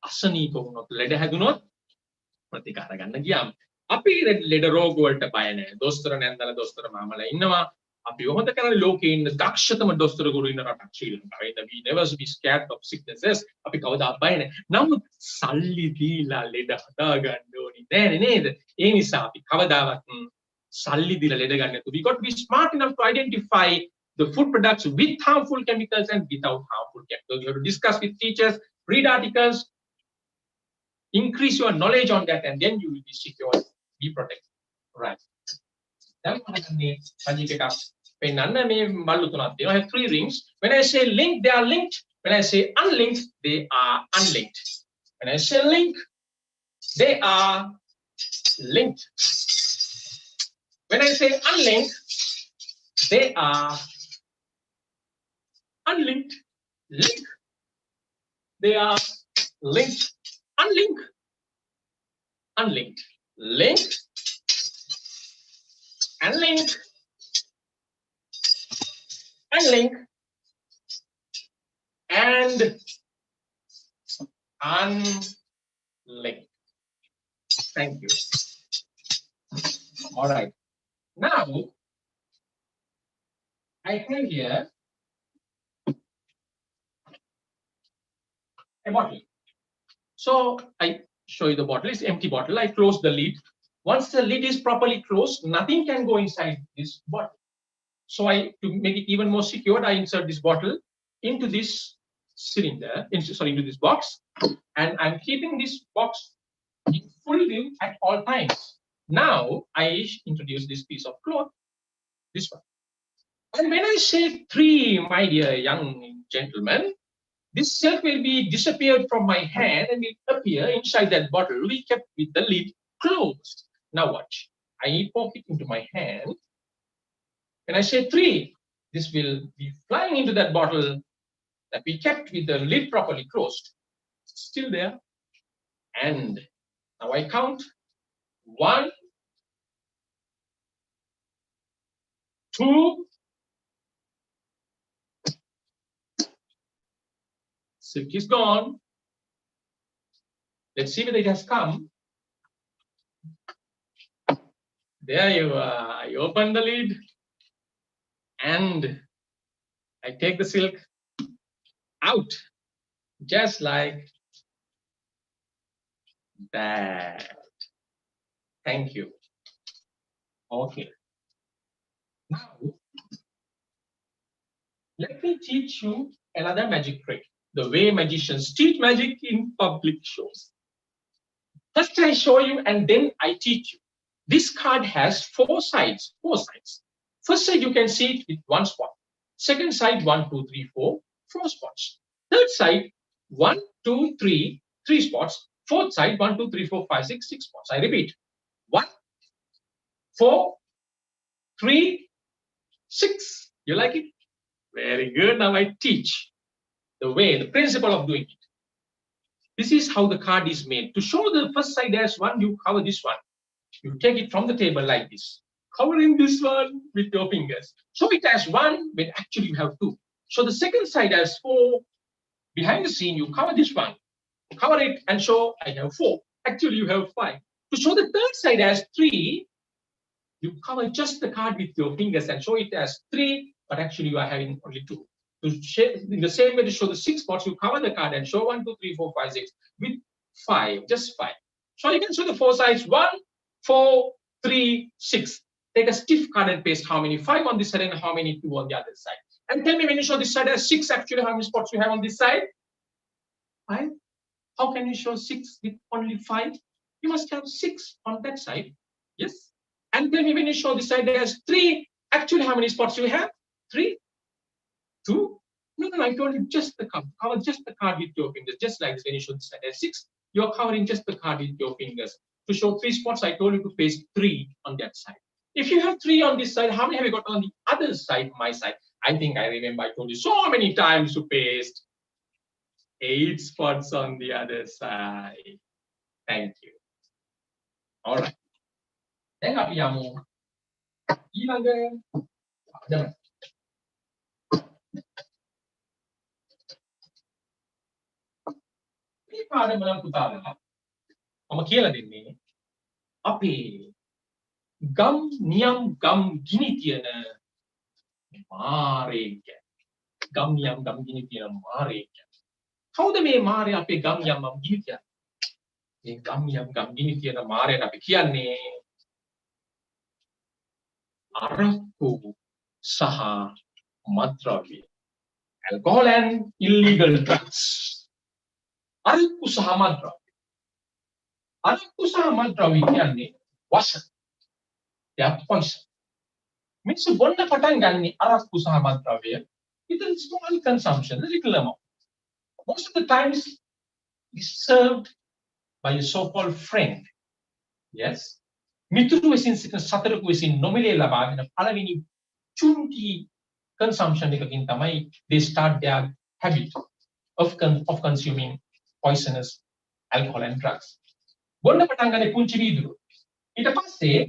අසනීප වුණොත් ලෙඩ හැදුනොත් ප්‍රතිකාර ගන්න ගියාම අපි ලෙඩ රෝග වලට බය නැහැ. දොස්තර නැන්දලා දොස්තර මාමලා ඉන්නවා. අපි හොඳ කරන්නේ ලෝකේ ඉන්න දක්ෂතම දොස්තර ගුරු ඉන්න රටක් ශ්‍රී ලංකාවේ. We never be scared of sicknesses. අපි කවදා බය නැහැ. නමුත් සල්ලි දීලා ලෙඩ හදා ගන්න ඕනි නෑනේ නේද? ඒ නිසා අපි කවදාවත් සල්ලි දීලා ලෙඩ ගන්න නැතුව we got to be smart enough to identify the food products with harmful chemicals and without harmful chemicals. You have to discuss with teachers, read articles, increase your knowledge on that, and then you will be secure, be protected. Right. Then I have 3 rings. When I say linked, they are linked. When I say unlinked, they are unlinked. When I say link, they are linked. When I say unlinked, they are unlinked. Link. They are linked. Unlinked. Unlinked. Linked. Unlinked. Unlinked. And unlinked. Thank you. All right. Now, I have here a bottle. So I show you the bottle. It's an empty bottle. I close the lid. Once the lid is properly closed, nothing can go inside this bottle. So to make it even more secure, I insert this bottle into this cylinder, into this box, and I'm keeping this box in full view at all times. Now I introduce this piece of cloth, this one. And when I say 3, my dear young gentlemen, this silk will be disappeared from my hand and will appear inside that bottle we kept with the lid closed. Now watch. I poke it into my hand. When I say 3, this will be flying into that bottle that we kept with the lid properly closed. Still there. And now I count 1, 2. Silk is gone. Let's see whether it has come. There you are. I open the lid and I take the silk out, just like that. Thank you. Okay. Now, let me teach you another magic trick. The way magicians teach magic in public shows. First I show you and then I teach you. This card has 4 sides. 4 sides. First side you can see it with 1 spot. Second side 1, 2, 3, 4, 4 spots. Third side 1, 2, 3, 3 spots. Fourth side 1, 2, 3, 4, 5, 6, 6 spots. I repeat. 1, 4, 3, 6. You like it? Very good. Now I teach the principle of doing it. This is how the card is made. To show the first side as 1, you cover this one. You take it from the table like this, covering this one with your fingers. Show it as 1 when actually you have 2. Show the second side as 4. Behind the scene, you cover this one, cover it and show I have 4. Actually, you have 5. To show the third side as 3, you cover just the card with your fingers and show it as 3, but actually you are having only 2. In the same way, to show the 6 spots, you cover the card and show 1, 2, 3, 4, 5, 6 with 5, just 5. So you can show the 4 sides 1, 4, 3, 6. Take a stiff card and paste how many 5 on this side and how many 2 on the other side. And tell me when you show this side as 6, actually how many spots you have on this side? 5. How can you show 6 with only 5? You must have 6 on that side. Yes. And tell me when you show this side as 3, actually how many spots you have? 3, 2. No, I told you just the card. Cover just the card with your fingers, just like this. When you show this side as 6, you're covering just the card with your fingers. To show 3 spots, I told you to paste 3 on that side. If you have 3 on this side, how many have you got on the other side, my side? I think I remember I told you so many times to paste 8 spots on the other side. Thank you. All right. Then අපි යමු ඊළඟ මේ පාඩම නම් පුතාලා මම කියලා දෙන්නේ අපේ ගම් නියම් ගම් ගිනි තියන මාරේක ගම් නියම් ගම් ගිනි තියන මාරේක කවුද මේ මාරේ අපේ ගම් නියම් ගම් ගිනි තියන මේ ගම් නියම් ගම් ගිනි තියන මාරේට අපි කියන්නේ අරක්කු සහ මත්ද්‍රව්‍ය alcohol and illegal drugs අරක්කු සහ මත්ද්‍රව්‍ය අරක්කු සහ මත්ද්‍රව්‍ය කියන්නේ වස they are poison මිනිස්සු බොන්න පටන් ගන්නේ අරක්කු සහ මත්ද්‍රව්‍ය with a small consumption a little amount most of the times it's served by a so-called friend yes මිතුරු විසින් සිටින සතරකු විසින් නොමිලේ ලබාගෙන පළවෙනි චුන්ටි consumption එකකින් තමයි they start their habit of consuming poisonous alcohol and drugs බොන්න පටන් ගන්නේ පුංචි වීදුරු ඊට පස්සේ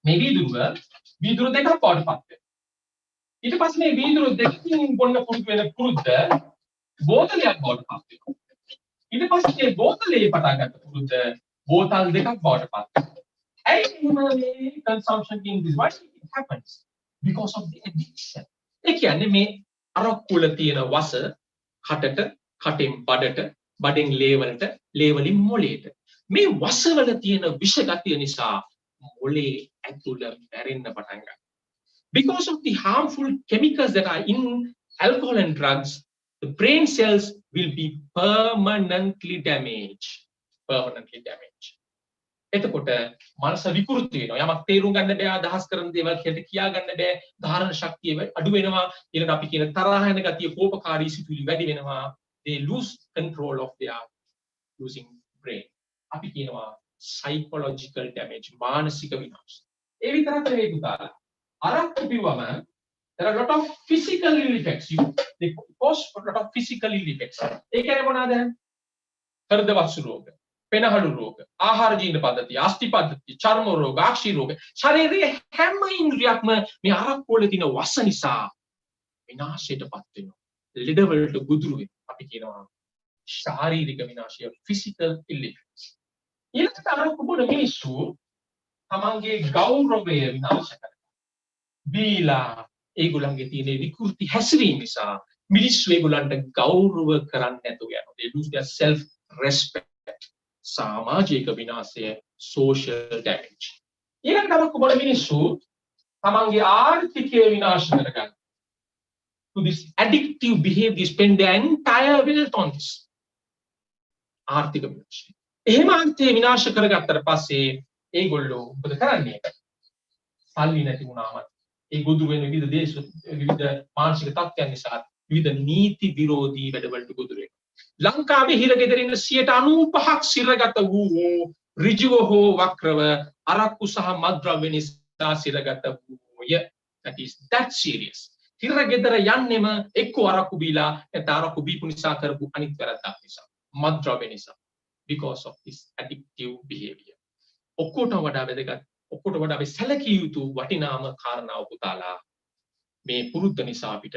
මේ වීදුරු දෙකක් පාඩපත් වෙනවා ඊට පස්සේ මේ වීදුරු දෙකකින් බොන්න පුරුදු වෙන පුරුද්ද බෝතලයක් පාඩපත් වෙනවා ඊට පස්සේ මේ බෝතලේ පටන් ගන්න පුරුද්ද බෝතල් දෙකක් පාඩපත් වෙනවා and consumption in this why it happens because of the addiction ඒ කියන්නේ මේ අරක්කු වල තියෙන වස කටට කටෙන් බඩට බඩෙන් ලේවලට ලේවලින් මොළයට මේ වස වල තියෙන විෂ ගතිය නිසා මොළේ ඇතුළ මැරෙන්න පටන් ගන්නවා because of the harmful chemicals that are in alcohol and drugs the brain cells will be permanently damaged එතකොට මනස විකෘති වෙනවා යමක් තේරුම් ගන්න බෑ අදහස් කරන දේවල් කියලා කියා ගන්න බෑ ධාරණ ශක්තිය අඩු වෙනවා ඊළඟට අපි කියන තරහ යන ගතිය කෝපකාරී සිතුවිලි වැඩි වෙනවා they lose control of their losing brain අපි කියනවා psychological damage මානසික විනාශ ඒ විතරක් නෙවෙයි පුතාලා අරක්කු පිවම there are a lot of physical ill effects they cause a lot of physical ill effects ඒ කියන්නේ මොනවාද හෘද වස්තු රෝග පෙනහළු රෝග ආහාර ජීර්ණ පද්ධතිය අස්ථි පද්ධතිය චර්ම රෝග ආක්ෂි රෝග ශරීරයේ හැම ඉන්ද්‍රියක්ම මේ අරක්කු වල තියෙන වස නිසා විනාශයටපත් වෙනවා ලෙඩ වලට ගුදුරු වෙනවා අපි කියනවා ශාරීරික විනාශය physical ill effects ඊළඟට අරක්කු බොන මිනිස්සු තමන්ගේ ගෞරවය විනාශ කරනවා බීලා ඒගොල්ලන්ගේ තියෙන විකෘති හැසිරීම නිසා මිනිස්සු ඒගොල්ලන්ට ගෞරව කරන්නේ නැතුව යනවා they lose their self respect සමාජික විනාශය social damage ඊළඟට අරක්කු බොන මිනිස්සු තමන්ගේ ආර්ථිකය විනාශ කරගන්නවා to this addictive behavior they spend their entire wealth on this ආර්ථික විනාශය එහෙම ආර්ථික විනාශ කරගත්තට පස්සේ ඒගොල්ලෝ මොකද කරන්නේ සල්ලි නැති වුණාම ඒ ගොදුරු වෙන විවිධ මානසික තත්ත්වයන් නිසා විවිධ නීති විරෝධී වැඩවලට ගොදුරු වෙනවා ලංකාවේ හිරගෙදර ඉන්න 95% සිරගත වූ ඍජුව හෝ වක්‍රව අරක්කු සහ මත්ද්‍රව්‍ය නිසා සිරගත වූය that is that serious හිරගෙදර යන්නෙම එක්ක අරක්කු බීලා නැත්නම් අරක්කු බීපු නිසා කරපු අනිත් වැරද්දක් නිසා මත්ද්‍රව්‍ය නිසා because of this addictive behavior ඔක්කොට වඩා වැදගත් ඔක්කොට වඩා අපි සැලකිය යුතු වටිනාම කාරණාව පුතාලා මේ පුරුද්ද නිසා අපිට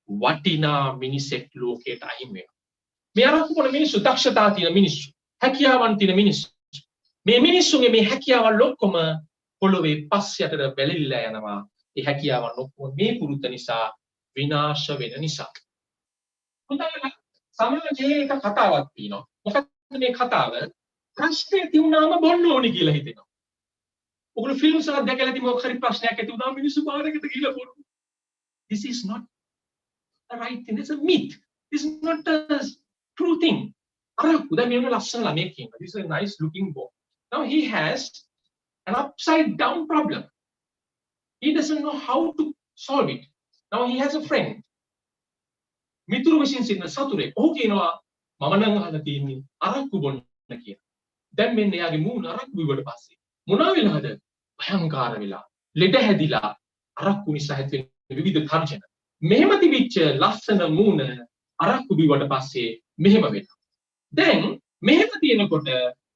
වටිනා මිනිසෙක් ලෝකයට අහිමි වෙනවා මේ අරක්කු බොන මිනිස්සු දක්ෂතා තියෙන මිනිස්සු හැකියාවන් තියෙන මිනිස්සු මේ මිනිස්සුන්ගේ මේ හැකියාවල් ඔක්කොම පොළොවේ පස් යටට වැලිලා යනවා ඒ හැකියාවන් ඔක්කොම මේ පුරුද්ද නිසා විනාශ වෙන නිසා පුතාලා සමාජයේ එක කතාවක් තියෙනවා මොකක්ද මේ කතාව ප්‍රශ්නේ තියුණාම බොන්න ඕනි කියලා හිතෙනවා ඔගොල්ලෝ ෆිල්ම්ස් වල දැකලා තියෙන මොකක් හරි ප්‍රශ්නයක් ඇති වුණාම මිනිස්සු බාරකට ගිහලා බොනවා this is not the right thing it's a myth this is not a true thing අරක්කු දැන් මේ ලස්සන ළමයෙක් ඉන්නවා this is a nice looking boy now he has an upside down problem he doesn't know how to solve it now he has a friend මිතුරු විසින් සිටින සතුරේ ඔහු කියනවා මම නම් අහලා තියෙන්නේ අරක්කු බොන්න කියලා දැන් මෙන්න එයාගේ මූණ අරක්කු බිව්වට පස්සේ මොනවා වෙලාද භයංකාර වෙලා ලෙඩ හැදිලා අරක්කු නිසා හැදෙන විවිධ තර්ජන මෙහෙම තිබිච්ච ලස්සන මූණ අරක්කු බිව්වට පස්සේ මෙහෙම වෙනවා දැන් මෙහෙම තියෙනකොට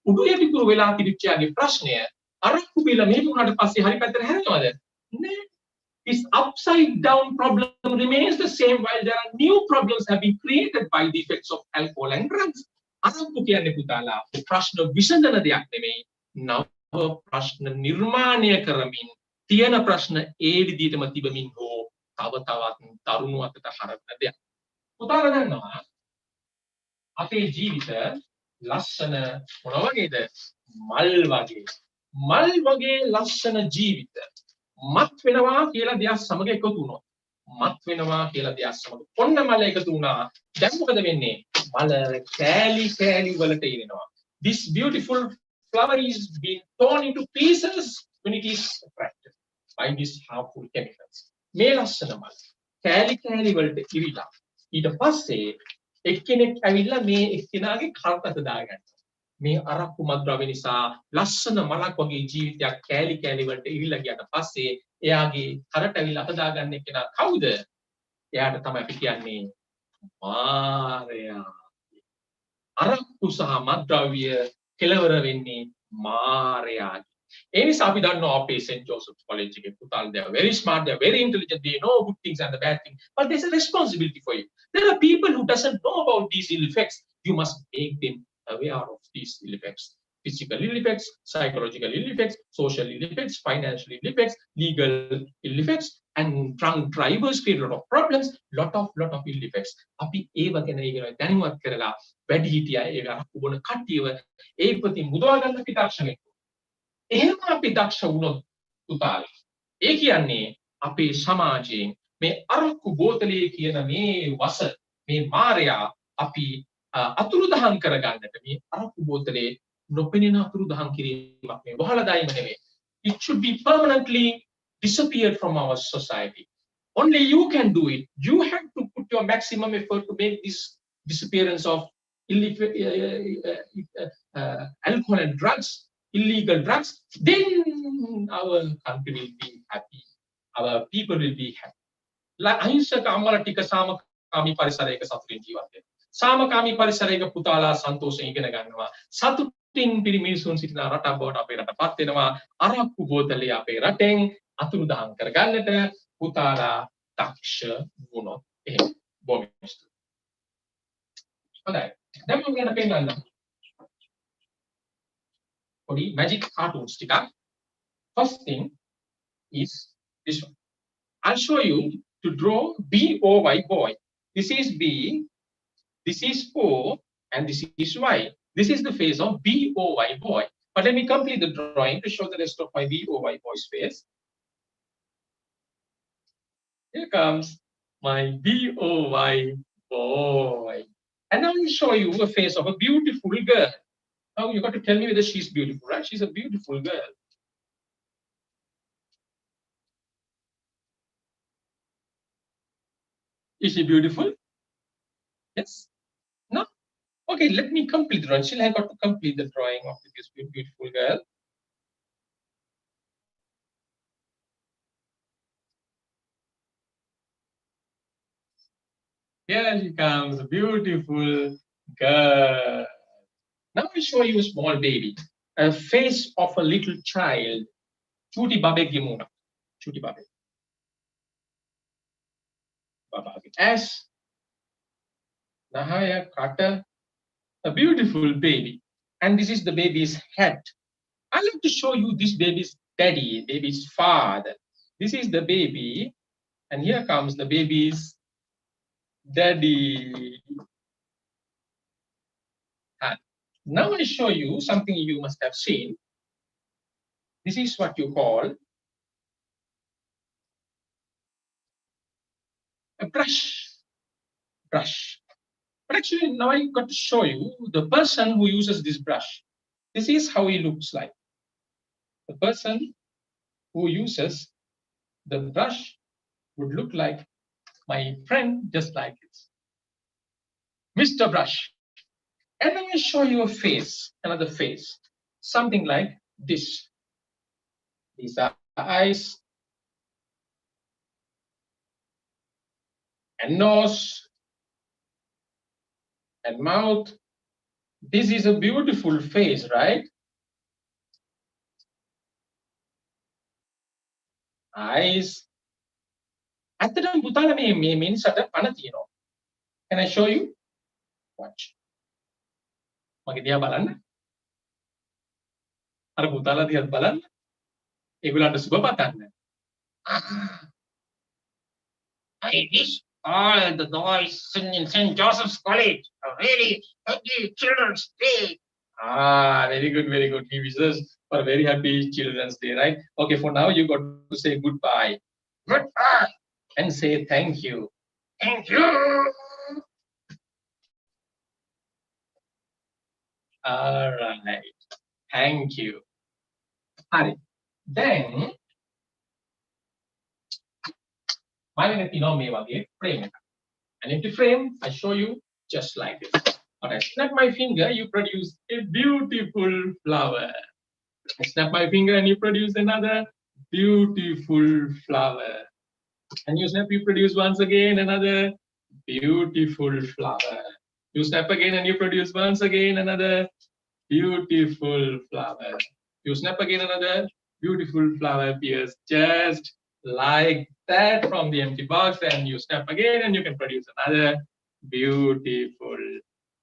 උඩු යටිකුරු වෙලා තිබිච්ච යාගේ ප්‍රශ්නය අරක්කු බීලා මෙහෙම වුණාට පස්සේ හරි පැත්තට හැරෙනවද නෑ This upside down problem remains the same while there are new problems have been created by the effects of alcohol and drugs. අරක්කු කියන්නේ පුතාලා ප්‍රශ්න විසඳන දෙයක් නෙමෙයි. නව ප්‍රශ්න නිර්මාණය කරමින් තියෙන ප්‍රශ්න ඒ විදිහටම තිබමින් හෝ තව තවත් තරුණ අතට හරවන දෙයක්. පුතාලා දන්නවා අපේ ජීවිත ලස්සන මොන වගේද? මල් වගේ. මල් වගේ ලස්සන ජීවිත මත් වෙනවා කියලා දෙයක් සමග එකතු වුණොත් මත් වෙනවා කියලා දෙයක් සමග ඔන්න මල එකතු වුණා. දැන් මොකද වෙන්නේ? මල කෑලි කෑලි වලට ඉරෙනවා. This beautiful flower is being torn into pieces when it is attracted by these harmful chemicals. මේ ලස්සන මල කෑලි කෑලි වලට ඉරිලා ඊට පස්සේ එක්කෙනෙක් ඇවිල්ලා මේ එක්කෙනාගේ කරකට දාගන්නවා. මේ අරක්කු මද්ද්‍රව්‍ය නිසා ලස්සන මලක් වගේ ජීවිතයක් කෑලි කෑලි වලට ඉරිලා ගියාට පස්සේ එයාගේ කරට ඇවිල්ලා අත දාගන්න එක්කෙනා කවුද? එයාට තමයි අපි කියන්නේ මාරයා. අරක්කු සහ මද්ද්‍රව්‍ය කෙලවර වෙන්නේ මාරයාගේ. ඒ නිසා අපි දන්නවා අපේ St. Joseph's College එකේ පුතාලා they are very smart, they are very intelligent, they know good things and the bad things, but there's a responsibility for you. There are people who doesn't know about these ill effects. You must make them aware of these ill effects. Physical ill effects, psychological ill effects, social ill effects, financial ill effects, legal ill effects, and drunk drivers create a lot of problems, lot of ill effects. අපි ඒව ගැන දැනුවත් කරලා වැඩි හිටියා ඒ අරක්කු බොන කට්ටියව ඒ ප්‍රති මුදවා ගන්න අපි දක්ෂ වෙන්න. එහෙම අපි දක්ෂ වුණොත් පුතාලා ඒ කියන්නේ අපේ සමාජයෙන් මේ අරක්කු බෝතලේ කියන මේ වස මේ මායя අපි අතුරුදහන් කරගන්නට මේ අරක්කු බෝතලේ නොපෙනෙන අතුරුදහන් කිරීමක් මේ වහලා දායිම නෙමෙයි. It should be permanently disappeared from our society. Only you can do it. You have to put your maximum effort to make this disappearance of alcohol and drugs, illegal drugs. Then our country will be happy. Our people will be happy. අහිංසක අම්මලා ටික සාමකාමී පරිසරයක සතුටින් ජීවත් වෙනවා. සාමකාමී පරිසරයක පුතාලා සන්තෝෂයෙන් ඉගෙන ගන්නවා. සතුටින් පිරි මිනිසුන් සිටින රටක් බවට අපේ රටපත් වෙනවා. අරක්කු බෝතලේ අපේ රටෙන් අතුරුදහන් කරගන්නට පුතාලා දක්ෂ වුණොත් එහෙම. බොහොම ස්තුතියි. හොඳයි. දැන් මම යන පෙන්නන්න. පොඩි magic cartoons ටිකක්. First thing is this one. I'll show you to draw B-O-Y, boy. This is B, this is O, and this is Y. This is the face of B-O-Y, boy. But let me complete the drawing to show the rest of my B-O-Y, boy's face. Here comes my B-O-Y, boy. And now I'll show you a face of a beautiful girl. Now you got to tell me whether she's beautiful, right? She's a beautiful girl. Is she beautiful? Yes? No? Okay, let me complete the drawing. Still, I got to complete the drawing of this beautiful girl. Here she comes, a beautiful girl. Now I'll show you a small baby, a face of a little child. Chuti babe gimuna. Chuti babe. S. Nahaya Kata, a beautiful baby. And this is the baby's head. I'd like to show you this baby's daddy, baby's father. This is the baby. And here comes the baby's daddy. And now I show you something you must have seen. This is what you call a brush. Brush. But actually, now I got to show you the person who uses this brush. This is how he looks like. The person who uses the brush would look like my friend, just like this. Mr. Brush. And then I show you a face, another face. Something like this. These are eyes and nose and mouth. This is a beautiful face, right? Eyes ඇත්තටම පුතාලා මේ මිනිසට පණ තියෙනවා. Can I show you? Watch. මගේ දිහා බලන්න. අර පුතාලා දිහා බලන්න. ඒගොල්ලන්ට සුබ පතන්න. I wish all the boys in St. Joseph's College a very happy Children's Day. Very good, very good. He wishes for a very happy Children's Day, right? Okay, for now you got to say goodbye. Goodbye. And say thank you. Thank you. All right. Thank you. Hari. Then, my frame. An empty frame, I show you just like this. When I snap my finger, you produce a beautiful flower. I snap my finger and you produce another beautiful flower. And you snap, you produce once again another beautiful flower. You snap again and you produce once again another beautiful flower. You snap again, another beautiful flower appears just like that from the empty box. And you snap again and you can produce another beautiful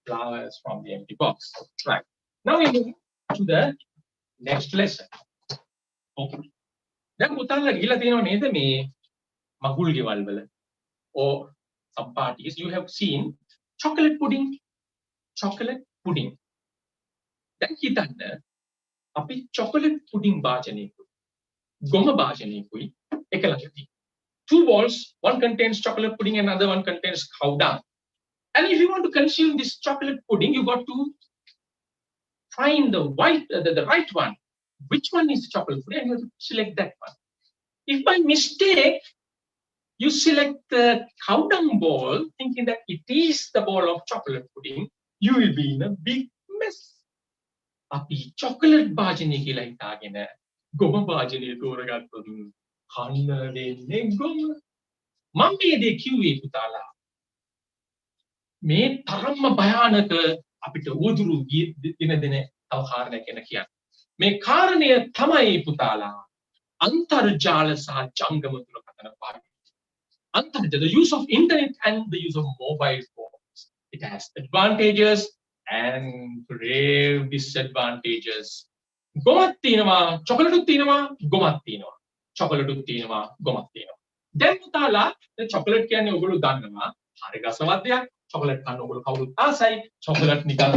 flowers from the empty box. Right. Now we move to the next lesson. Okay. දැන් පුතාලා ගිහලා තියෙනව නේද මේ මගුල් ගෙවල් වල? Or some parties you have seen chocolate pudding. Chocolate pudding. දැන් හිතන්න අපි chocolate pudding භාජනයකුයි ගොම භාජනයකුයි එක ළඟ තියෙනවා. Two balls, one contains chocolate pudding and another one contains cow dung. And if you want to consume this chocolate pudding, you got to find the right one. Which one is chocolate pudding? And you have to select that one. If by mistake you select the cow dung ball, thinking that it is the ball of chocolate pudding, you will be in a big mess. අපි chocolate භාජනය කියලා හිතාගෙන ගොම භාජනය තෝරගත්තොත් කන්න දෙන්නේ ගොම. මම මේ දේ කිව්වේ පුතාලා මේ තරම්ම භයානක අපිට උදුරු දින දින තව කාරණයක් ගැන කියන්න. මේ කාරණය තමයි පුතාලා අන්තර්ජාල සහ ජංගම දුරකථන භාවිතය. අන්තර්ජාල, the use of internet and the use of mobile phones. It has advantages and grave disadvantages. ගොමත් තියෙනවා, චොකලටුත් තියෙනවා, ගොමත් තියෙනවා. චොකලටුත් තියෙනවා, ගොමත් තියෙනවා. දැන් පුතාලා චොකලට් කියන්නේ ඔයගොල්ලෝ දන්නවා හරි රසවත් දෙයක්. චොකලට් කන්න ඔයගොල්ලෝ කවුරුත් ආසයි. චොකලට් නිකන්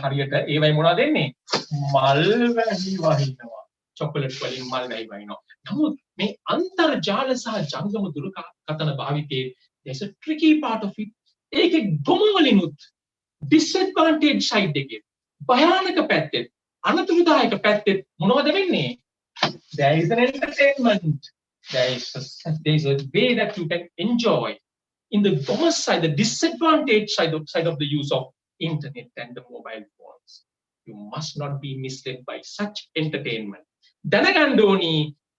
හරියට ඒවයි මොනවද දෙන්නේ? මල් වැහි වහිනවා. චොකලට් වලින් මල් වැහි වහිනවා. නමුත් මේ අන්තර්ජාල සහ ජංගම දුරකථන භාවිතයේ there's a tricky part of it. ඒකේ ගොම වලිනුත් disadvantage side එකේ භයානක පැත්තේ අනතුරුදායක පැත්තේ මොනවද වෙන්නේ? There is an entertainment. There is a way that you can enjoy. In the worst side, the disadvantage side of the use of internet and the mobile phones. You must not be misled by such entertainment. දැනගන්න ඕනි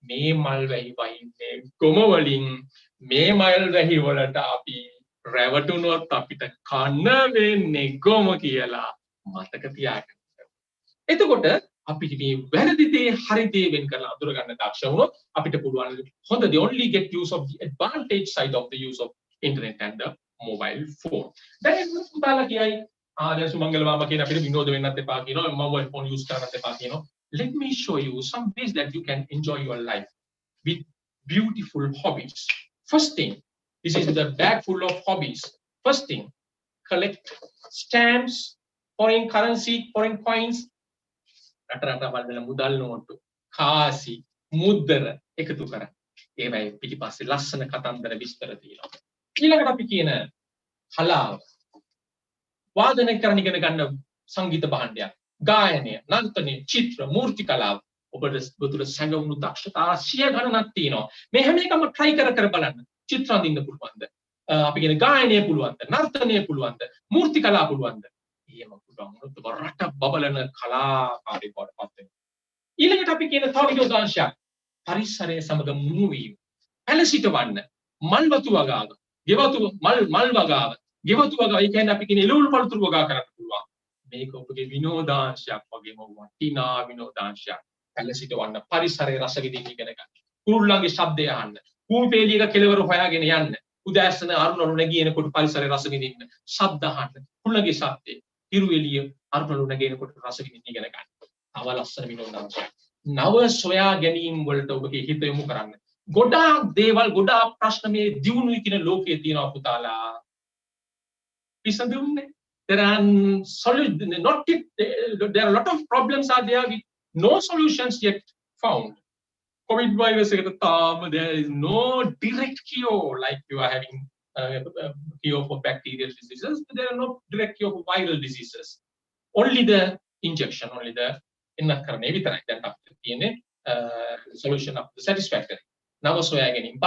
මේ මල් වැහි වහින්නේ ගොම වලින්. මේ මල් වැහි වලට අපි රැවටුනොත් අපිට කන්න වෙන්නේ ගොම කියලා මතක තියාගන්න. එතකොට අපිට මේ වැරදි දේ හරි දේ වෙන් කරලා අඳුර ගන්න දක්ෂ වුණොත් අපිට පුළුවන් හොඳ they only get use of the advantage side of the use of internet and the mobile phone. දැන් පුතාලා කියයි දැන් සුමංගල මාමා කියන අපිට විනෝද වෙන්නත් එපා කියනවා, mobile phone use කරන්නත් එපා කියනවා. Let me show you some ways that you can enjoy your life with beautiful hobbies. First thing, this is the bag full of hobbies. First thing, collect stamps, foreign currency, foreign coins. රට වල මුදල් නෝට්ටු, කාසි, මුද්දර එකතු කරා. ඒවයි පිටිපස්සේ ලස්සන කතන්දර විස්තර තියෙනවා. ඊළඟට අපි කියන කලාව. වාදනය කරන ඉගෙන ගන්න සංගීත භාණ්ඩයක්, ගායනය, නර්තනය, චිත්‍ර, මූර්ති කලාව. ඔබට බුදුර සංගමුණු දක්ෂතා සිය ගණනක් තියෙනවා. මේ හැම එකම try කර බලන්න. චිත්‍ර අඳින්න පුළුවන්ද? අපි කියන ගායනය පුළුවන්ද? නර්තනය පුළුවන්ද? මූර්ති කලාව පුළුවන්ද? එහෙම පුළුවන් වුණොත් රට බබලන කලාකාරයෙක් වඩපත් වෙනවා. ඊළඟට අපි කියන තව විනෝදාංශයක් පරිසරය සමග මුහු වීම. පැලසිට වන්න, මල් වතු වගාව, ගෙවතු මල් වගාව, ගෙවතු වගාව. ඒ කියන්නේ අපි කියන එළවලු පළතුරු වගා කරන්න පුළුවන්. මේක ඔබගේ විනෝදාංශයක් වගේම වටිනා විනෝදාංශයක්. පැලසිට වන්න, පරිසරයේ රස විඳින්න ඉගෙන ගන්න. කුරුල්ලන්ගේ ශබ්දය අහන්න. කූපේලියක කෙලවර හොයාගෙන යන්න. උදෑසන අරුණලු නැගිනකොට පරිසරයේ රස විඳින්න. ශබ්ද අහන්න. කුරුල්ලගේ ශබ්දේ. හිරු එළිය අරුණලු නැගිනකොට රස විඳින්න ඉගෙන ගන්න. තව ලස්සන විනෝදාංශයක්. නව සොයා ගැනීම වලට ඔබගේ හිත යොමු කරන්න. ගොඩාක් දේවල් ගොඩාක් ප්‍රශ්න මේ දියුණුවේ කියන ලෝකයේ තියෙනවා පුතාලා. විසඳුන්නේ. There are not yet, there are a lot of problems are there with no solutions yet found. COVID virus, there is no direct cure like you are having cure for bacterial diseases. But there are no direct cure for viral diseases. Only the injection, only the solution of the satisfactory. Now, so again, you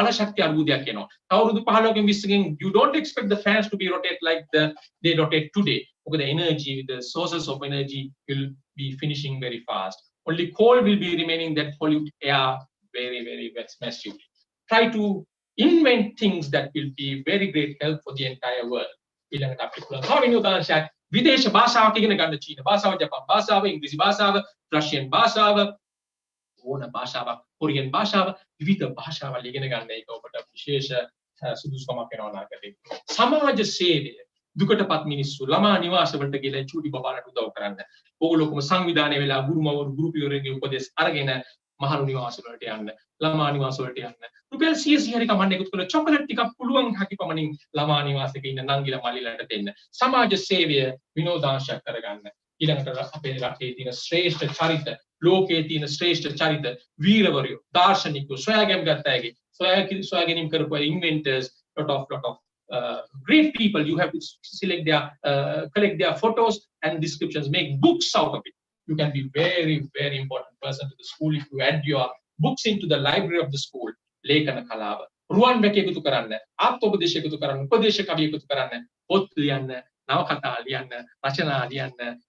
don't expect the fans to be rotate like they rotate today. Okay, the energy, the sources of energy will be finishing very fast. Only coal will be remaining that pollute air very, very massively. Try to invent things that will be very great help for the entire world. විදේශ භාෂාවක් ඉගෙන ගන්න චීන භාෂාව, ජපාන් භාෂාව, ඉංග්‍රීසි භාෂාව, Russian භාෂාව, ඕන භාෂාවක්, කොරියන් භාෂාව, විවිධ භාෂාවල් ඉගෙන ගන්න එක ඔබට විශේෂ සුදුසුකමක් වෙනවා නාගරික. සමාජ සේවය, දුකටපත් මිනිස්සු ළමා නිවාස වලට ගිහලා චූටි බබාලට උදව් කරන්න. ඕගොල්ලෝකම සංවිධානය වෙලා ගුරුමවරු ගුරු පියවරගේ උපදෙස් අරගෙන මහලු නිවාස වලට යන්න, ළමා නිවාස වලට යන්න. රුපියල් 100 හරි කමන්නේ එකතු කරලා චොකලට් ටිකක් පුළුවන් හැකි පමණින් ළමා නිවාසයක ඉන්න නංගිලා මල්ලිලාට දෙන්න. සමාජ සේවය විනෝදාංශයක් කරගන්න. ඊළඟට අපේ රටේ තියෙන ශ්‍රේෂ්ඨ චරිත, ලෝකයේ තියෙන ශ්‍රේෂ්ඨ චරිත, වීරවරයෝ, දාර්ශනිකයෝ, සොයාගැම් ගත්ත අයගේ, සොයාගැනීම් කරපු inventors, lot of great people. You have to select their, collect their photos and descriptions, make books out of it. You can be very, very important person to the school if you add your books into the library of the school. Lekana kalawa. Ruwan වැක එකතු කරන්න, ආත්මෝපදේශ එකතු කරන්න, උපදේශ කවි එකතු කරන්න, පොත් ලියන්න, නවකතා ලියන්න, රචනා ලියන්න,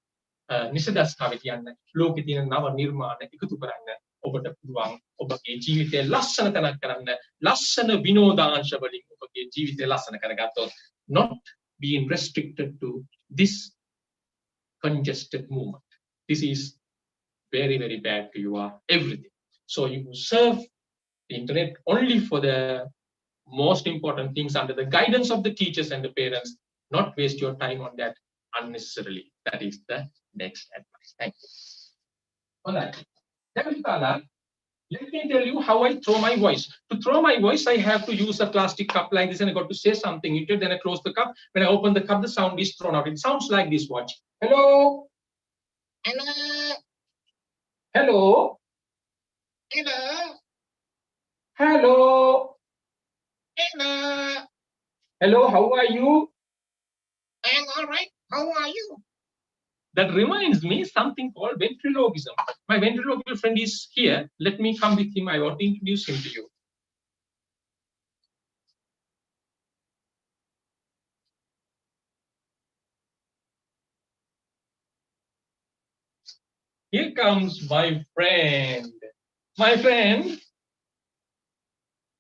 නිසදස් කවි ලියන්න, ලෝකේ තියෙන නව නිර්මාණ එකතු කරන්න ඔබට පුළුවන්. ඔබගේ ජීවිතය ලස්සන තැනක් කරන්න, ලස්සන විනෝදාංශ වලින් ඔබගේ ජීවිතය ලස්සන කරගත්තොත්, not being restricted to this congested movement. This is very, very bad to your everything. So you serve the internet only for the most important things under the guidance of the teachers and the parents. Not waste your time on that unnecessarily. That is the next advice. Thank you. All right. Let me tell you how I throw my voice. To throw my voice, I have to use a plastic cup like this, and I got to say something into it. Then I close the cup. When I open the cup, the sound is thrown out. It sounds like this. Watch. Hello. Hello. Hello. Hello. Hello. Hello. Hello, how are you? I'm all right. How are you? That reminds me something called ventriloquism. My ventriloquial friend is here. Let me come with him. I want to introduce him to you. Here comes my friend. My friend,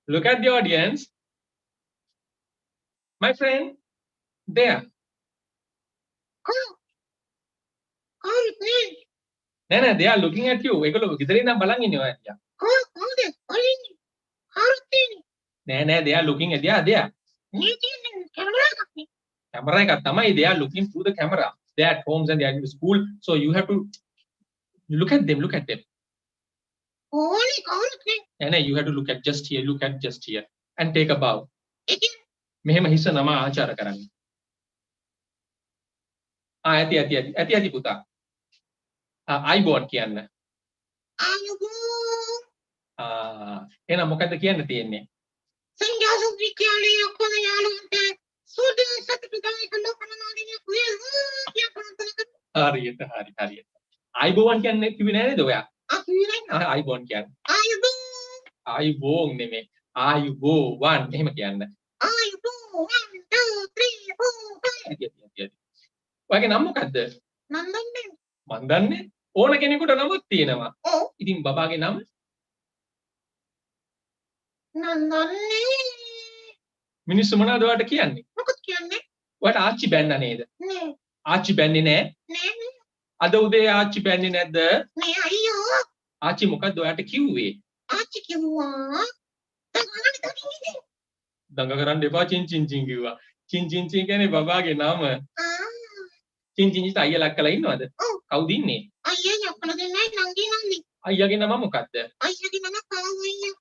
look at the audience. My friend, there. No, they are looking at you. No, they are looking at you. There. They are looking through the camera. They are at homes and they are in the school. So you have to look at them. Look at them. No, you have to look at just here. Look at just here and take a bow. මෙහෙම හිස නම ආචාර කරන්න. ඇති පුතා. අයිබෝන් කියන්න. එහෙනම් මොකද්ද කියන්න තියෙන්නේ? සංඝාස විද්‍යාලයේ ඔක්කොම යාළුවන්ට සුදු සතුටුදායක ලෝකනාදීන හරියට. අයිබෝන් කියන්නේ කිව්වේ නෑනේද ඔයා? අයිබෝන් කියන්නේ. අයිබෝන් නෙමෙයි. අයිබෝන් එහෙම කියන්න. One, two, three, four, five. ඔයගේ නම මොකද්ද? මන් දන්නේ. ඕන කෙනෙකුට නමක් තියෙනවා. ඔව්. ඉතින් බබාගේ නම? නන්දන්නේ. මිනිස්සු මොනවද ඔයාලට කියන්නේ? මොකද කියන්නේ? ඔයාලට ආච්චි බැන්න නේද? නෑ. ආච්චි බැන්නේ නෑ? නෑ. අද උදේ ආච්චි බැන්නේ නැද්ද? නෑ අයියෝ. ආච්චි මොකද්ද ඔයාලට කිව්වේ? ආච්චි කිව්වා දඟ කරන්න එපා චින් චින් චින් කිව්වා. චින් චින් චින් කියන්නේ බබාගේ නම. චින් චින් චින් අයියා ලක්කලා ඉන්නවද? කවුද ඉන්නේ? අයියා යක්කල දෙන්නයි නංගි නංගි. අයියාගේ නම මොකද්ද? අයියාගේ නම කාවයියා.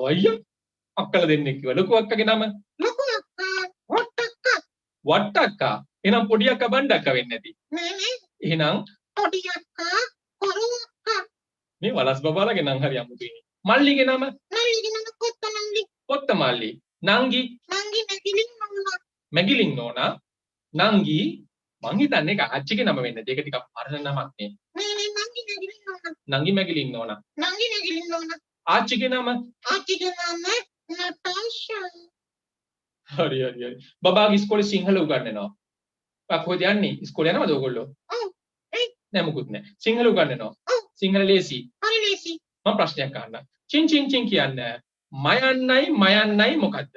අයියා අක්කලා දෙන්නෙක් කිව්වා. ලොකු අක්කගේ නම? ලොකු අක්කා වට්ටක්කා. වට්ටක්කා. එහෙනම් පොඩි අක්කා බණ්ඩ අක්කා වෙන්නේ නැති. නෑ එහෙනම් පොඩි අක්කා කොරු අක්කා. මේ වලස් බබාලගේ නම් හරි අමුතුයි. මල්ලිගේ නම? නල්ලිගේ නම කොත්ත නල්ලි. කොත්ත මල්ලි. නංගි? නංගි නැගිලින් නෝනා. මැගිලින් නෝනා. නංගි මං හිතන්නේ ඒක ආච්චිගේ නම වෙන්නේ. ඒක ටිකක් පරණ නමක් නේ. නෑ නංගි නැගිලින් නෝනා. නංගි මැගිලින් නෝනා. නංගි නැගිලින් නෝනා. ආච්චිගේ නම? ආච්චිගේ නම නටාෂා. හරි හරි හරි. බබාගේ ඉස්කෝලේ සිංහල උගන්වනවා. කොහෙද යන්නේ? ඉස්කෝලේ යනවද ඔයගොල්ලෝ? ඔව්. ඒ නෑ මුකුත් නෑ. සිංහල උගන්වනවා. ඔව්. සිංහල ලේසි. හරි ලේසි. මම ප්‍රශ්නයක් අහන්න. චින් චින් චින් කියන්නේ මයන්නයි මොකද්ද?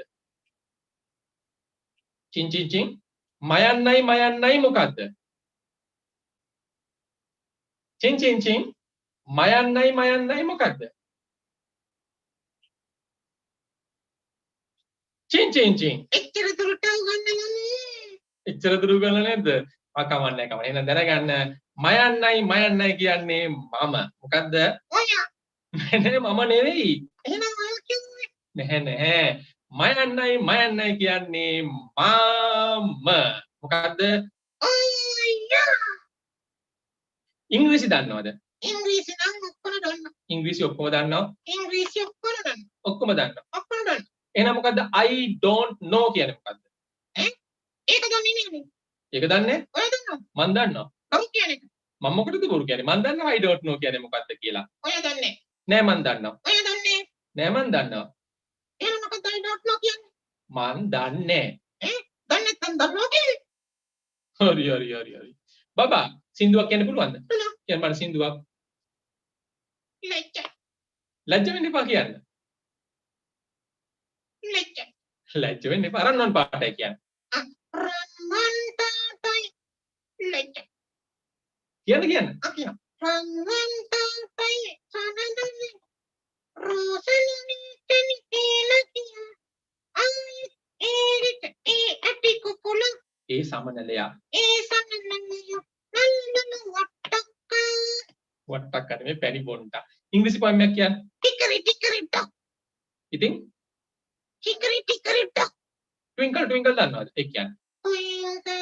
චින් චින් චින් මයන්නයි මොකද්ද? චින් චින් චින් මයන්නයි මොකද්ද? චින් චින් චින් එච්චර දුරට උගන්නන්නේ. එච්චර දුරු ගන්න නැද්ද? කමන්නේ කමන්නේ. එහෙනම් දැනගන්න මයන්නයි කියන්නේ මම. මොකද්ද? ඔයා. නෑ මම නෙවෙයි. එහෙනම් ඔයා කිව්වේ. නැහැ. මයන්නයි කියන්නේ මම. මොකද්ද? අයියා. ඉංග්‍රීසි දන්නවද? ඉංග්‍රීසි නම් ඔක්කොම දන්නවා. ඉංග්‍රීසි ඔක්කොම දන්නවා. ඉංග්‍රීසි ඔක්කොම දන්නවා. ඔක්කොම දන්නවා. ඔක්කොම දන්නවා. එහෙනම් මොකද්ද I don't know කියන්නේ මොකද්ද? ඒක දන්නේ නෑනේ. ඒක දන්නේ? ඔයා දන්නවා. මන් දන්නවා. බරු කියන්නේ. මම මොකටද බොරු කියන්නේ? මන් දන්නවා I don't know කියන්නේ මොකද්ද කියලා. ඔයා දන්නේ. නෑ මන් දන්නවා. ඔයා දන්නේ. නෑ මන් දන්නවා. එහෙනම් මොකද I don't know කියන්නේ? මන් දන්නේ. දන්නේ නැත්නම් දන්නවා කියන්නේ. හරි. බබා සින්දුවක් කියන්න පුළුවන්ද? පුළුවන්. කියන්න මට සින්දුවක්. ලැජ්ජ. ලැජ්ජ වෙන්න එපා කියන්න. ලැජ්ජ. ලැජ්ජ වෙන්න එපා. අරන් පාටයි කියන්න. රන්වන්ටයි ලැජ්ජ. කියන්න. අකිය. රන්වන්ටයි සනඳන්නේ. රෝසනි තනි තේලකිය. ආයි ඒරිට ඒ ඇටි කුකුල. ඒ සමනලයා. ඒ සනඳන්නේ. නල්ලන වට්ටක්ක. වට්ටක් කරේ මේ පැණි බොන්ට. ඉංග්‍රීසි පොයම් එකක් කියන්න. ටිකරි ඩක්. ඉතින් ටිකරි ඩක්. twinkle දන්නවද? ඒ කියන්නේ. Twinkle,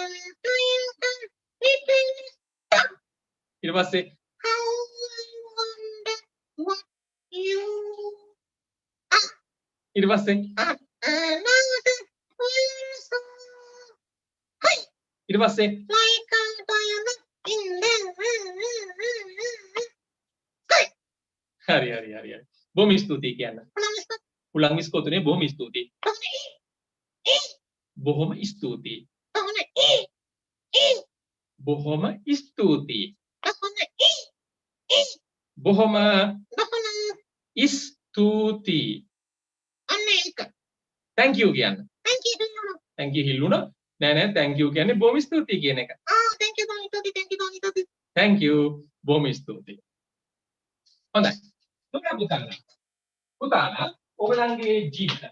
little star. ඊට පස්සේ How I wonder what you are. ඊට පස්සේ Another little star. Hi, ඊට පස්සේ like a diamond in the sky. හරි. බොහොම ස්තුතියි කියන්න. උලං විස්කෝතුනේ බොහොම ස්තුතියි. බොහොම ස්තුතියි. බොහොම ස්තුතියි. බොහොම ස්තුතියි. thank you කියන්න. thank you හිල්ලුණා. නෑ thank you කියන්නේ බොහොම ස්තුතියි කියන එක. thank you බොහොම ස්තුතියි. හොඳයි. පුතාලා ඔයගලන්ගේ ජීවිත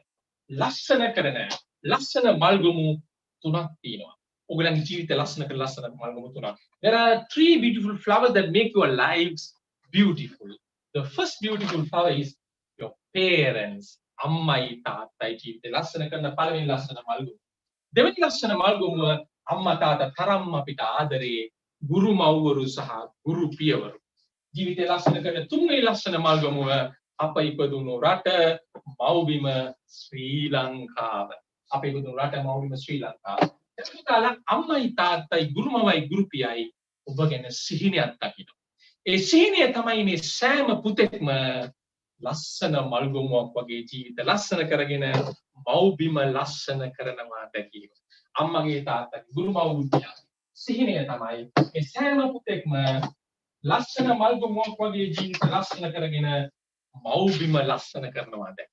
ලස්සන කරන ලස්සන මල්ගමු තුනක් තියෙනවා. ඔයගලන්ගේ ජීවිත ලස්සන කරන ලස්සන මල්ගමු තුනක්. There are 3 beautiful flowers that make your lives beautiful. The first beautiful flower is your parents. අම්මයි තාත්තයි ජීවිත ලස්සන කරන පළවෙනි ලස්සන මල්ගමු. දෙවෙනි ලස්සන මල්ගමුව අම්මා තාත්තා තරම් අපිට ආදරේ ගුරු මව්වරු සහ ගුරු පියවරු. ජීවිතය ලස්සන කරන තුන්වෙනි ලස්සන මල්ගමුව අප ඉපදුණු රට මව්බිම ශ්‍රී ලංකාව. අප ඉපදුණු රට මව්බිම ශ්‍රී ලංකාව. එතකොට අම්මයි තාත්තයි ගුරුමවයි ගුරුපියයි ඔබ ගැන සිහිනයක් දකිනවා. ඒ සිහිනය තමයි මේ සෑම පුතෙක්ම ලස්සන මල්ගමුවක් වගේ ජීවිත ලස්සන කරගෙන මව්බිම ලස්සන කරනවා දැකීම. අම්මගේ තාත්තගේ ගුරුමව් ගුරුපියා සිහිනය තමයි මේ සෑම පුතෙක්ම ලස්සන මල්ගමුවක් වගේ ජීවිත ලස්සන කරගෙන මව්බිම ලස්සන කරනවා දැන්.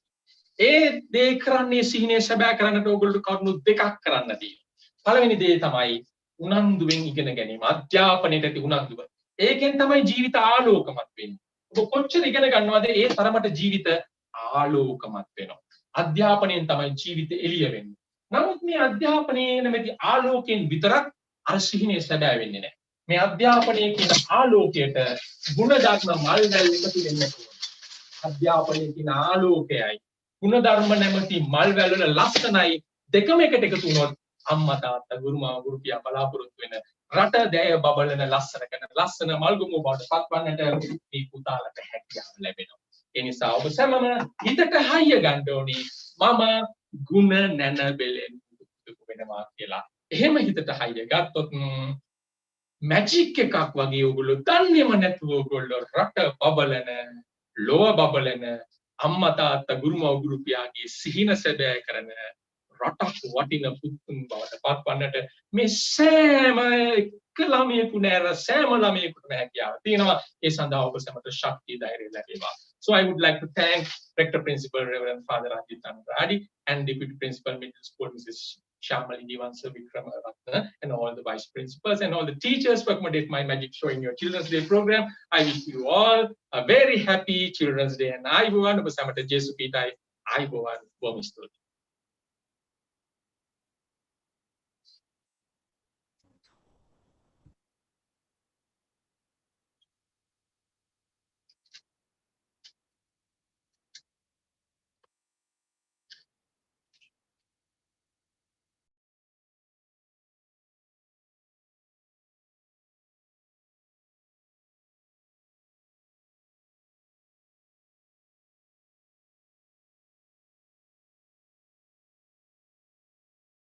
ඒ දේ කරන්නේ සිහිනේ සැබෑ කරන්නට ඕගොල්ලෝ කරුණු දෙකක් කරන්න තියෙනවා. පළවෙනි දේ තමයි උනන්දුවෙන් ඉගෙන ගැනීම. අධ්‍යාපනයට ඇති උනන්දුව. ඒකෙන් තමයි ජීවිත ආලෝකමත් වෙන්නේ. ඔබ කොච්චර ඉගෙන ගන්නවද ඒ තරමට ජීවිත ආලෝකමත් වෙනවා. අධ්‍යාපනයෙන් තමයි ජීවිතය එළිය වෙන්නේ. නමුත් මේ අධ්‍යාපනයේ නැමැති ආලෝකයෙන් විතරක් අර සිහිනේ සැබෑ වෙන්නේ නැහැ. මේ අධ්‍යාපනයේ කියන ආලෝකයට ගුණධර්ම මල් වැල් එකතු වෙන්න ඕනේ. අධ්‍යාපනයේ කියන ආලෝකයයි ගුණධර්ම නැමැති මල් වැල් වල ලස්සනයි දෙකම එකට එකතු වුණොත් අම්මා තාත්තා ගුරු මාව ගුරු පියා බලාපොරොත්තු වෙන රට දැය බබලන ලස්සන මල්ගුමු බවට පත්වන්නට මේ පුතාලට හැකියාව ලැබෙනවා. ඒ නිසා ඔබ සැමම හිතට හයිය ගන්න ඕනේ මම ගුණ නැන බෙලෙන් වෙනවා කියලා. එහෙම හිතට හයිය ගත්තොත් මැජික් එකක් වගේ ඔයගොල්ලෝ දන්නේම නැතුව ඔයගොල්ලෝ රට බබලන ලොව බබලන අම්මා තාත්තා ගුරු මව ගුරු පියාගේ සිහින සැබෑ කරන රටක් වටින පුතුන් බවට පත්වන්නට මේ සෑම ළමයෙකු නෑර සෑම ළමයෙකුටම හැකියාව තියෙනවා. ඒ සඳහා ඔබ සැමට ශක්තිය ධෛර්යය ලැබේවා. So I would like to thank Rector Principal Reverend Father Ranjit Tanradi and Deputy Principal Middle School Mrs. Shamali Divansa Vikramaratna and all the vice principals and all the teachers who accommodate my magic show in your Children's Day program. I wish you all a very happy Children's Day and Ayubowan. ඔබ සැමට ජේසු පිටයි. Ayubowan. බොහොම ස්තුතියි.